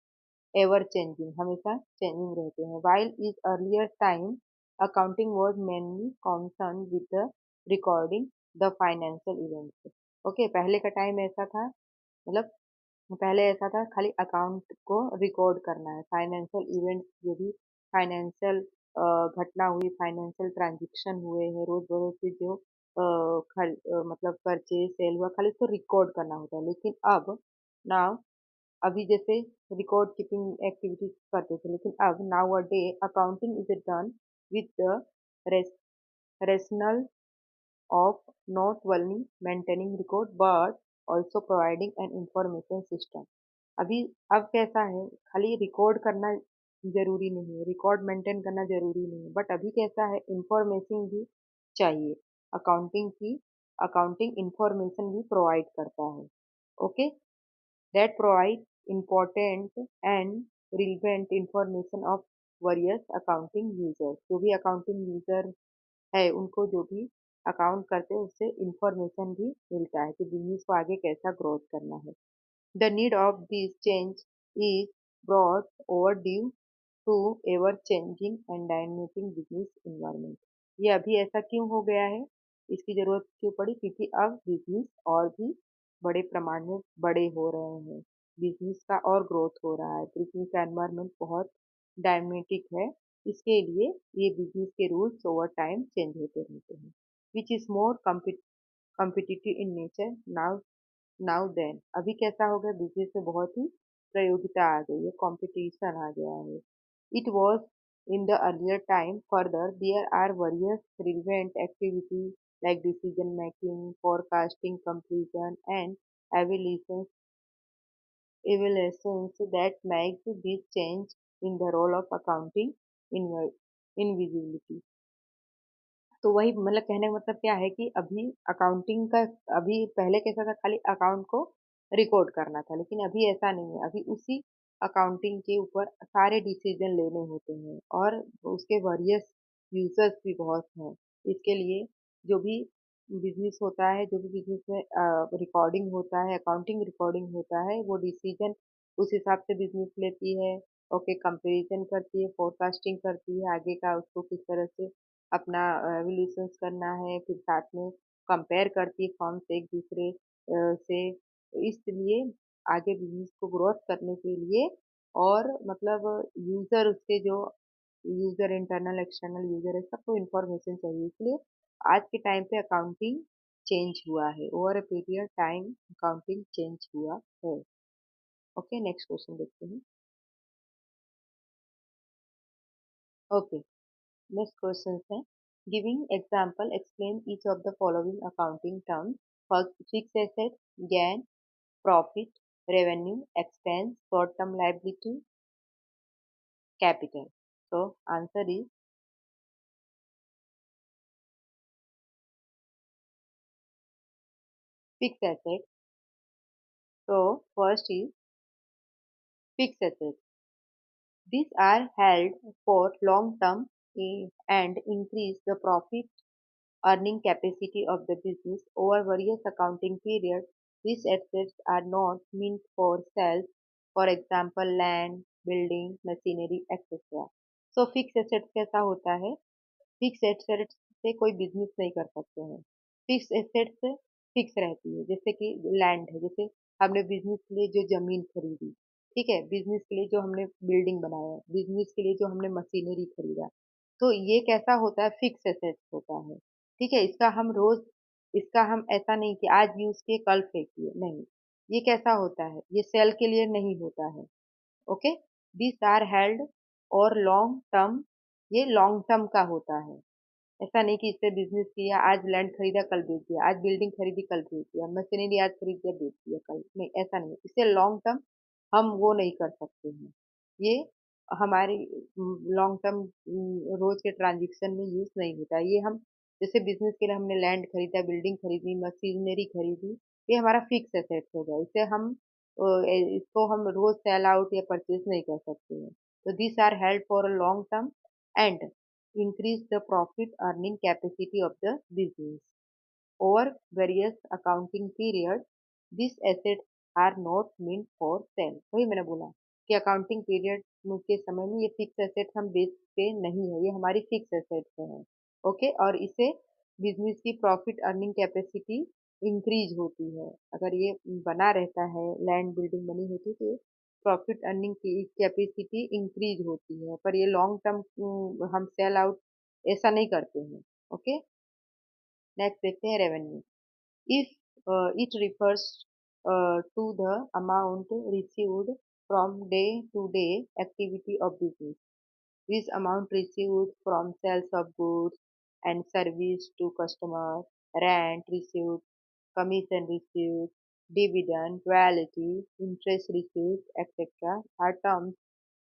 ever changing, हमेशा चेंजिंग रहते हैं। While is earlier time accounting was mainly concern with the recording the financial events. Okay, पहले का टाइम ऐसा था, मतलब पहले ऐसा था खाली अकाउंट को रिकॉर्ड करना है, फाइनेंशियल इवेंट्स जो भी फाइनेंशियल घटना हुई, फाइनेंशियल ट्रांजेक्शन हुए हैं, रोज बरोज की जो मतलब परचेज सेल हुआ, खाली उसको रिकॉर्ड करना होता है। लेकिन अब नाउ अभी जैसे रिकॉर्ड कीपिंग एक्टिविटीज करते थे, लेकिन अब now a day accounting is done with the rational of not only maintaining record but also providing an information system। अभी अब कैसा है, खाली रिकॉर्ड करना जरूरी नहीं है, रिकॉर्ड मेंटेन करना जरूरी नहीं है, बट अभी कैसा है, इंफॉर्मेशन भी चाहिए। अकाउंटिंग की अकाउंटिंग इंफॉर्मेशन भी प्रोवाइड करता है। Okay, that provide important and relevant information of various accounting users। जो भी अकाउंटिंग यूजर है उनको जो भी अकाउंट करते हैं उससे इंफॉर्मेशन भी मिलता है कि बिजनेस को आगे कैसा ग्रोथ करना है। The need of this change is brought over due to ever changing and dynamic business environment. ये अभी ऐसा क्यों हो गया है, इसकी जरूरत क्यों पड़ी, क्योंकि अब बिजनेस और भी बड़े प्रमाण में बड़े हो रहे हैं, बिजनेस का और ग्रोथ हो रहा है, बिजनेस का एनवायरमेंट बहुत डायमेटिक है। इसके लिए ये बिजनेस के रूल्स ओवर टाइम चेंज होते रहते हैं, which is more competitive in nature now now then. अभी कैसा हो गया, बिजनेस में बहुत ही प्रयोगिता आ गई है, कंपटीशन आ गया है। It was in the earlier time. Further there are various relevant activities like decision making, forecasting, comparison, and evaluations evaluations that make this change in the role of accounting invisibility. तो वही मतलब कहने का मतलब क्या है कि अभी अकाउंटिंग का, अभी पहले कैसा था, खाली अकाउंट को रिकॉर्ड करना था, लेकिन अभी ऐसा नहीं है। अभी उसी अकाउंटिंग के ऊपर सारे डिसीजन लेने होते हैं, और उसके वेरियस यूजर्स भी बहुत हैं। इसके लिए जो भी बिजनेस होता है, जो भी बिजनेस में रिकॉर्डिंग होता है, अकाउंटिंग रिकॉर्डिंग होता है, वो डिसीजन उस हिसाब से बिजनेस लेती है। ओके, कंपेरिजन करती है, फोरकास्टिंग करती है आगे का, उसको किस तरह से अपना एवोल्यूशंस करना है, फिर साथ में कंपेयर करती है फर्म्स एक दूसरे से। तो इसलिए आगे बिजनेस को ग्रोथ करने के लिए, और मतलब यूजर, उसके जो यूजर, इंटरनल एक्सटर्नल यूजर है, सबको इंफॉर्मेशन चाहिए, इसलिए आज के टाइम पे अकाउंटिंग चेंज हुआ है, over a period time accounting change हुआ है। ओके, नेक्स्ट क्वेश्चन देखते हैं। ओके, नेक्स्ट क्वेश्चन है, giving example explain each of the following accounting terms. First, fix asset, gain, profit, revenue, expense, short term liability, capital. so answer is fixed asset. So first is fixed asset. These are held for long term and increase the profit earning capacity of the business over various accounting periods. These assets are not meant for sales, for example, land, building, machinery, etc. So fixed assets कैसा होता है? Fix assets से कोई business नहीं कर सकते हैं। Fix assets fix रहती है, जैसे कि लैंड है, जैसे हमने बिजनेस के लिए जो जमीन खरीदी, ठीक है, बिजनेस के लिए जो हमने बिल्डिंग बनाया, बिजनेस के लिए जो हमने मशीनरी खरीदा, तो ये कैसा होता है? फिक्स एसेट्स होता है। ठीक है, इसका हम ऐसा नहीं कि आज यूज किए कल फेंक दिए, नहीं। ये कैसा होता है? ये सेल के लिए नहीं होता है। ओके, दिस आर हेल्ड और लॉन्ग टर्म, ये लॉन्ग टर्म का होता है। ऐसा नहीं कि इससे बिजनेस किया, आज लैंड खरीदा कल बेच दिया, आज बिल्डिंग खरीदी कल बेच दिया, मशीनरी आज खरीद दिया बेच दिया कल, नहीं, ऐसा नहीं। इससे लॉन्ग टर्म हम वो नहीं कर सकते हैं। ये हमारी लॉन्ग टर्म रोज के ट्रांजेक्शन में यूज नहीं होता है। ये हम जैसे बिजनेस के लिए हमने लैंड खरीदा, बिल्डिंग खरीदी, मशीनरी खरीदी, ये हमारा फिक्स एसेट हो गया। इसे हम इसको हम रोज सेल आउट या परचेज नहीं कर सकते हैं। तो this are held for a long term and increase the profit earning capacity of the business. Over various accounting periods, these assets are not meant for sale. वही मैंने बोला कि अकाउंटिंग पीरियड के समय में ये फिक्स एसेट हम बेचते नहीं है, ये हमारी फिक्स एसेट्स है। ओके, और इससे बिजनेस की प्रॉफिट अर्निंग कैपेसिटी इंक्रीज होती है। अगर ये बना रहता है, लैंड बिल्डिंग बनी होती है, तो प्रॉफिट अर्निंग की कैपेसिटी इंक्रीज होती है, पर ये लॉन्ग टर्म हम सेल आउट ऐसा नहीं करते हैं। ओके, नेक्स्ट देखते हैं revenue. If it refers to the amount received from day to day activity of business. This amount received from sales of goods and service to customer, rent received, commission received, dividend, royalty, interest received, etc.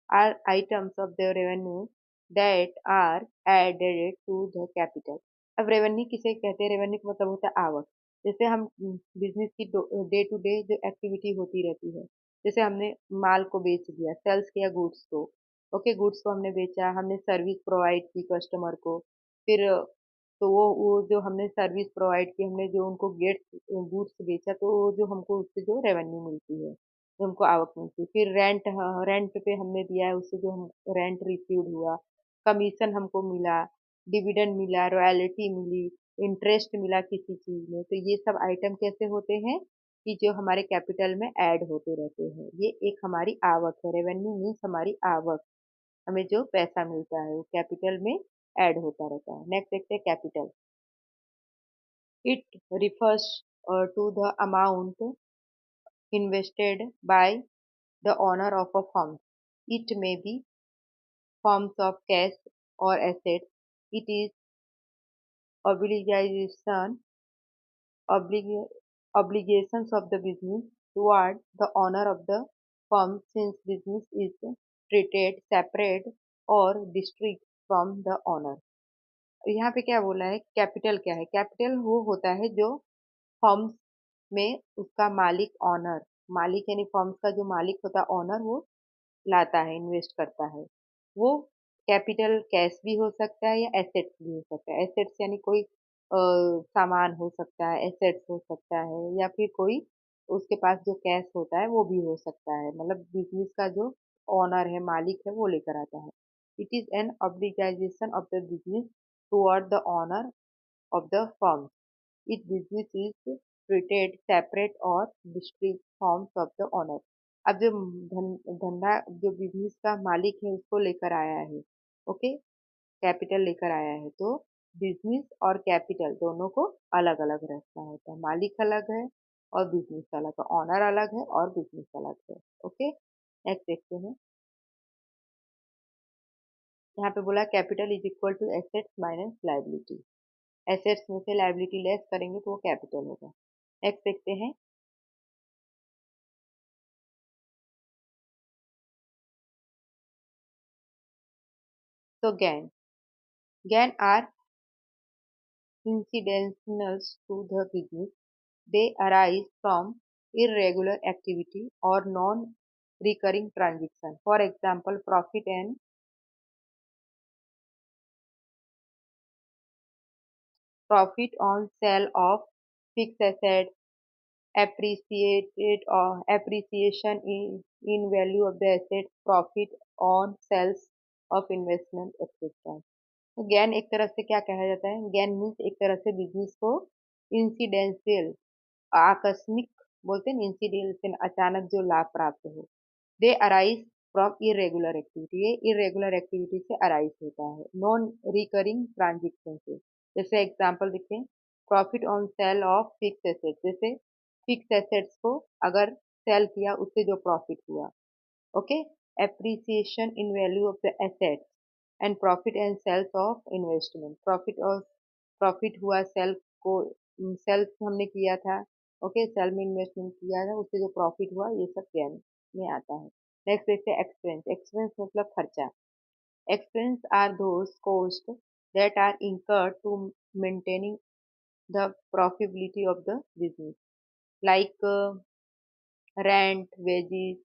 are items of the revenue that are added to the capital. अब revenue किसे कहते हैं? Revenue का मतलब होता है आवक। जैसे हम बिजनेस की डे टू डे जो एक्टिविटी होती रहती है, जैसे हमने माल को बेच दिया, सेल्स किया गुड्स को। ओके, गुड्स को हमने बेचा, हमने सर्विस प्रोवाइड की कस्टमर को, फिर तो वो जो हमने सर्विस प्रोवाइड की, हमने जो उनको गुड्स बेचा, तो वो जो हमको उससे जो रेवेन्यू मिलती है, तो हमको आवक मिलती है। फिर रेंट, रेंट पे हमने दिया है, उससे जो हम रेंट रिसीव्ड हुआ, कमीशन हमको मिला, डिविडेंड मिला, रॉयल्टी मिली, इंटरेस्ट मिला किसी चीज में, तो ये सब आइटम कैसे होते हैं कि जो हमारे कैपिटल में ऐड होते रहते हैं। ये एक हमारी आवक है। रेवेन्यू मीन्स हमारी आवक, हमें जो पैसा मिलता है वो कैपिटल में ऐड होता रहता है। नेक्स्ट देखते हैं capital. It refers to the amount invested by the owner of a firm. It may be forms of cash or assets. It is obligation, oblig- obligations of the business toward the owner of the firm, since business is treated separate or distinct from the owner. यहाँ पे क्या बोला है, capital क्या है? Capital वो होता है जो फर्म्स में उसका मालिक, ऑनर, मालिक यानी फर्म्स का जो मालिक होता है, ऑनर, वो लाता है, इन्वेस्ट करता है। वो कैपिटल कैश भी हो सकता है या एसेट्स भी हो सकता है। एसेट्स यानी कोई सामान हो सकता है, एसेट्स हो सकता है, या फिर कोई उसके पास जो कैश होता है वो भी हो सकता है। मतलब बिजनेस का जो ऑनर है, मालिक है, वो लेकर आता है। It is an obligation of the business toward the owner of the firm. Each business is treated separate or distinct forms of the owner. अब जो धंधा जो बिजनेस का मालिक है उसको लेकर आया है, ओके, कैपिटल लेकर आया है, तो बिजनेस और कैपिटल दोनों को अलग अलग रखना होता है। मालिक अलग है और बिजनेस अलग है, ऑनर अलग है और बिजनेस अलग है। ओके, नेक्स्ट देखते हैं। यहाँ पे बोला capital is equal to assets minus liability. Assets में से लाइबिलिटी लेस करेंगे तो वो कैपिटल होगा। नेक्स्ट देखते हैं। तो gain are incidentals to the business. They arise from irregular activity or non-recurring transaction. For example, profit on sale of fixed assets, appreciation in value of the asset, profit on sales of investment, etc. तो gain एक तरह से क्या कहा जाता है? Gain means एक तरह से बिजनेस को इंसिडेंशियल, आकस्मिक बोलते हैं, इंसिडेंशियल अचानक जो लाभ प्राप्त हो। They arise from irregular activity, ये इरेगुलर एक्टिविटी से अराइज होता है। नॉन रिकरिंग ट्रांजेक्शन से, जैसे एग्जांपल देखें, profit on sale of fix assets, जैसे फिक्स एसेट्स को अगर सेल किया उससे जो प्रॉफिट हुआ, okay. Appreciation in value of the assets and profit and sales of investment, profit और प्रॉफिट हुआ सेल को, सेल हमने किया था, ओके, सेल में इन्वेस्टमेंट किया था, उससे जो प्रॉफिट हुआ, ये सब गेन में आता है। नेक्स्ट देखते हैं एक्सपेंस। एक्सपेंस मतलब खर्चा। Expense are those cost that are incurred to maintaining the profitability of the business, like rent, wages,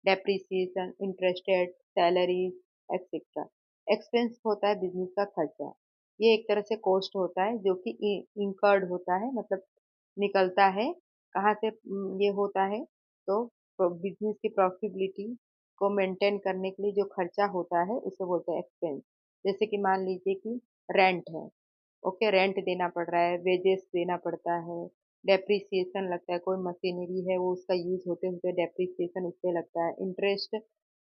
depreciation, interested, salaries, etcetera. Expense होता है बिजनेस का खर्चा। ये एक तरह से कॉस्ट होता है जो कि इंकर्ड होता है, मतलब निकलता है। कहाँ से ये होता है? तो बिजनेस की प्रॉफिटेबिलिटी को मेंटेन करने के लिए जो खर्चा होता है उसे बोलते हैं एक्सपेंस। जैसे कि मान लीजिए कि रेंट है, ओके, रेंट देना पड़ रहा है, वेजेस देना पड़ता है, डेप्रिसिएशन लगता है, कोई मशीनरी है वो उसका यूज होते होते डेप्रिसिएशन उससे लगता है, इंटरेस्ट,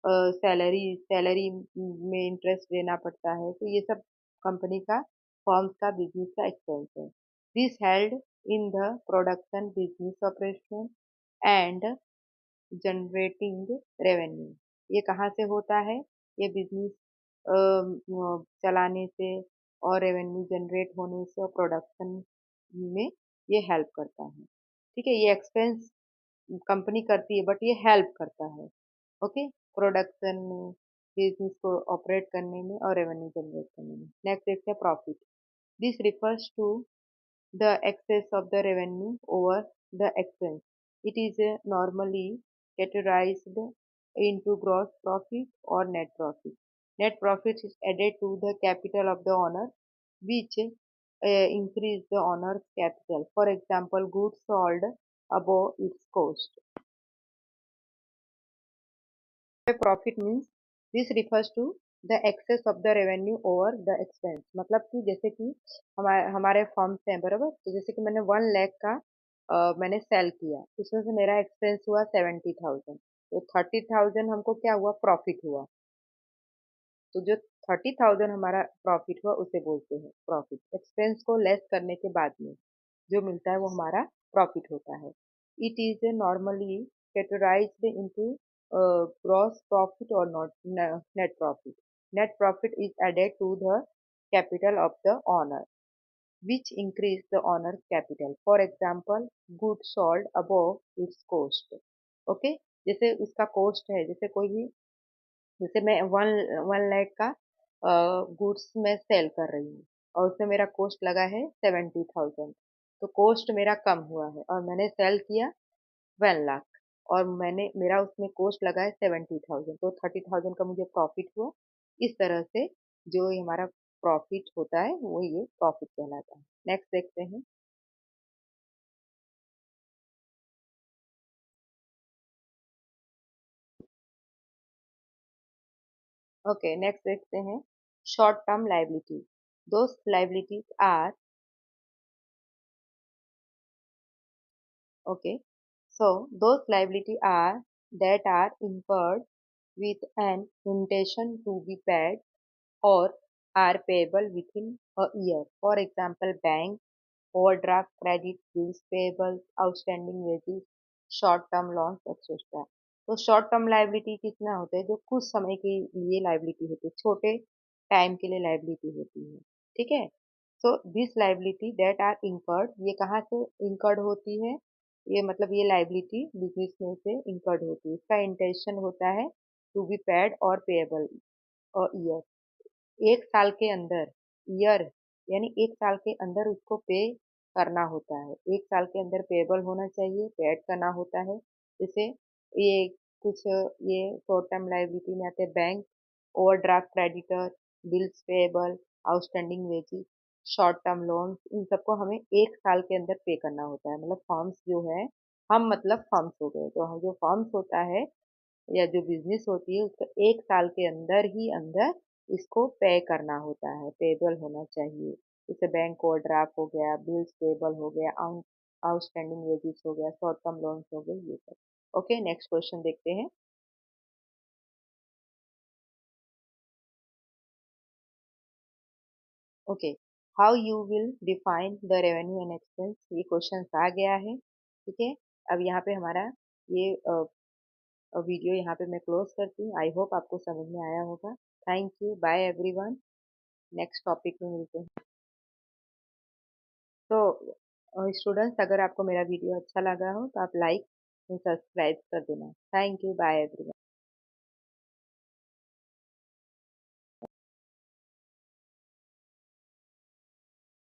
सैलरी सैलरी में इंटरेस्ट देना पड़ता है। तो ये सब कंपनी का, फर्म्स का, बिजनेस का एक्सपेंस है। This held in the production business operation and generating revenue. ये कहाँ से होता है? ये बिजनेस चलाने से और रेवेन्यू जनरेट होने से और प्रोडक्शन में ये हेल्प करता है। ठीक है, ये एक्सपेंस कंपनी करती है बट ये हेल्प करता है, ओके, प्रोडक्शन में, बिजनेस को ऑपरेट करने में और रेवेन्यू जनरेट करने में। नेक्स्ट देखते हैं profit. This refers to the excess of the revenue over the expense. It is normally categorized into gross profit or net profit. Net profit is added to the capital of the owner, which increase the owner's capital. For example, goods sold above its cost. Profit means this refers to the excess of the revenue over the expense. मतलब कि जैसे कि हमारे firms हैं, बराबर, तो जैसे कि मैंने 1 लाख का मैंने सेल किया, उसमें से मेरा एक्सपेंस हुआ 70,000, तो 30,000 हमको क्या हुआ? प्रॉफिट हुआ। तो जो 30,000 हमारा प्रॉफिट हुआ उसे बोलते हैं प्रॉफिट। एक्सपेंस को लेस करने के बाद में जो मिलता है वो हमारा प्रॉफिट होता है। It is normally categorised into gross profit और not net profit. Net profit is added to the capital of the owner which increase the owner's capital. For example, goods sold above its cost. Okay, जैसे उसका cost है, जैसे कोई भी, जैसे मैं one one lakh का गुड्स मैं सेल कर रही हूँ और उसमें मेरा कॉस्ट लगा है 70,000। तो कॉस्ट मेरा कम हुआ है और मैंने सेल किया 1 लाख, और मैंने मेरा उसमें कॉस्ट लगा है 70,000, तो 30,000 का मुझे प्रॉफिट हुआ। इस तरह से जो ये हमारा प्रॉफिट होता है वो ये प्रॉफिट कहलाता है। नेक्स्ट देखते हैं। ओके, नेक्स्ट देखते हैं। Short term liability, those liabilities are, okay, so those liability are that are incurred with an intention to be paid or are payable within a year. For example, bank, overdraft credit, bills payable, outstanding wages, short term loans, etc. तो short term liability कितना होता है, जो कुछ समय के लिए liability होती है, छोटे टाइम के लिए लाइबिलिटी होती है। ठीक है। So this liability that are incurred, ये कहाँ से इंकर्ड होती है, ये मतलब ये लाइबिलिटी बिजनेस में से इंकर्ड होती है। इसका इंटेंशन होता है टू बी पेड और पेएबल और ईयर, 1 साल के अंदर, ईयर यानी 1 साल के अंदर उसको पे करना होता है। 1 साल के अंदर पेएबल होना चाहिए, पेड करना होता है। जैसे ये कुछ ये शॉर्ट टर्म लाइबिलिटी में आते हैं bank, overdraft creditor, bills payable, outstanding wages, short term loans, इन सबको हमें 1 साल के अंदर पे करना होता है। मतलब फर्म्स जो है, हम मतलब फर्म्स हो गए, तो हम जो फर्म्स होता है या जो बिजनेस होती है उसको 1 साल के अंदर ही अंदर इसको पे करना होता है, पेबल होना चाहिए। जैसे बैंक ओवरड्राफ्ट हो गया, बिल्स पेबल हो गया, आउटस्टैंडिंग वेजेस हो गया, शॉर्ट टर्म लोन्स हो गए, ये सब। ओके, नेक्स्ट क्वेश्चन देखते हैं। Okay, how you will define the revenue and expense, ये क्वेश्चन आ गया है। ठीक है। अब यहाँ पे हमारा ये वीडियो यहाँ पे मैं क्लोज करती हूँ। आई होप आपको समझ में आया होगा। Thank you, bye everyone. Next topic में मिलते हैं। तो स्टूडेंट्स, अगर आपको मेरा वीडियो अच्छा लगा हो तो आप लाइक और सब्सक्राइब कर देना। Thank you, bye everyone.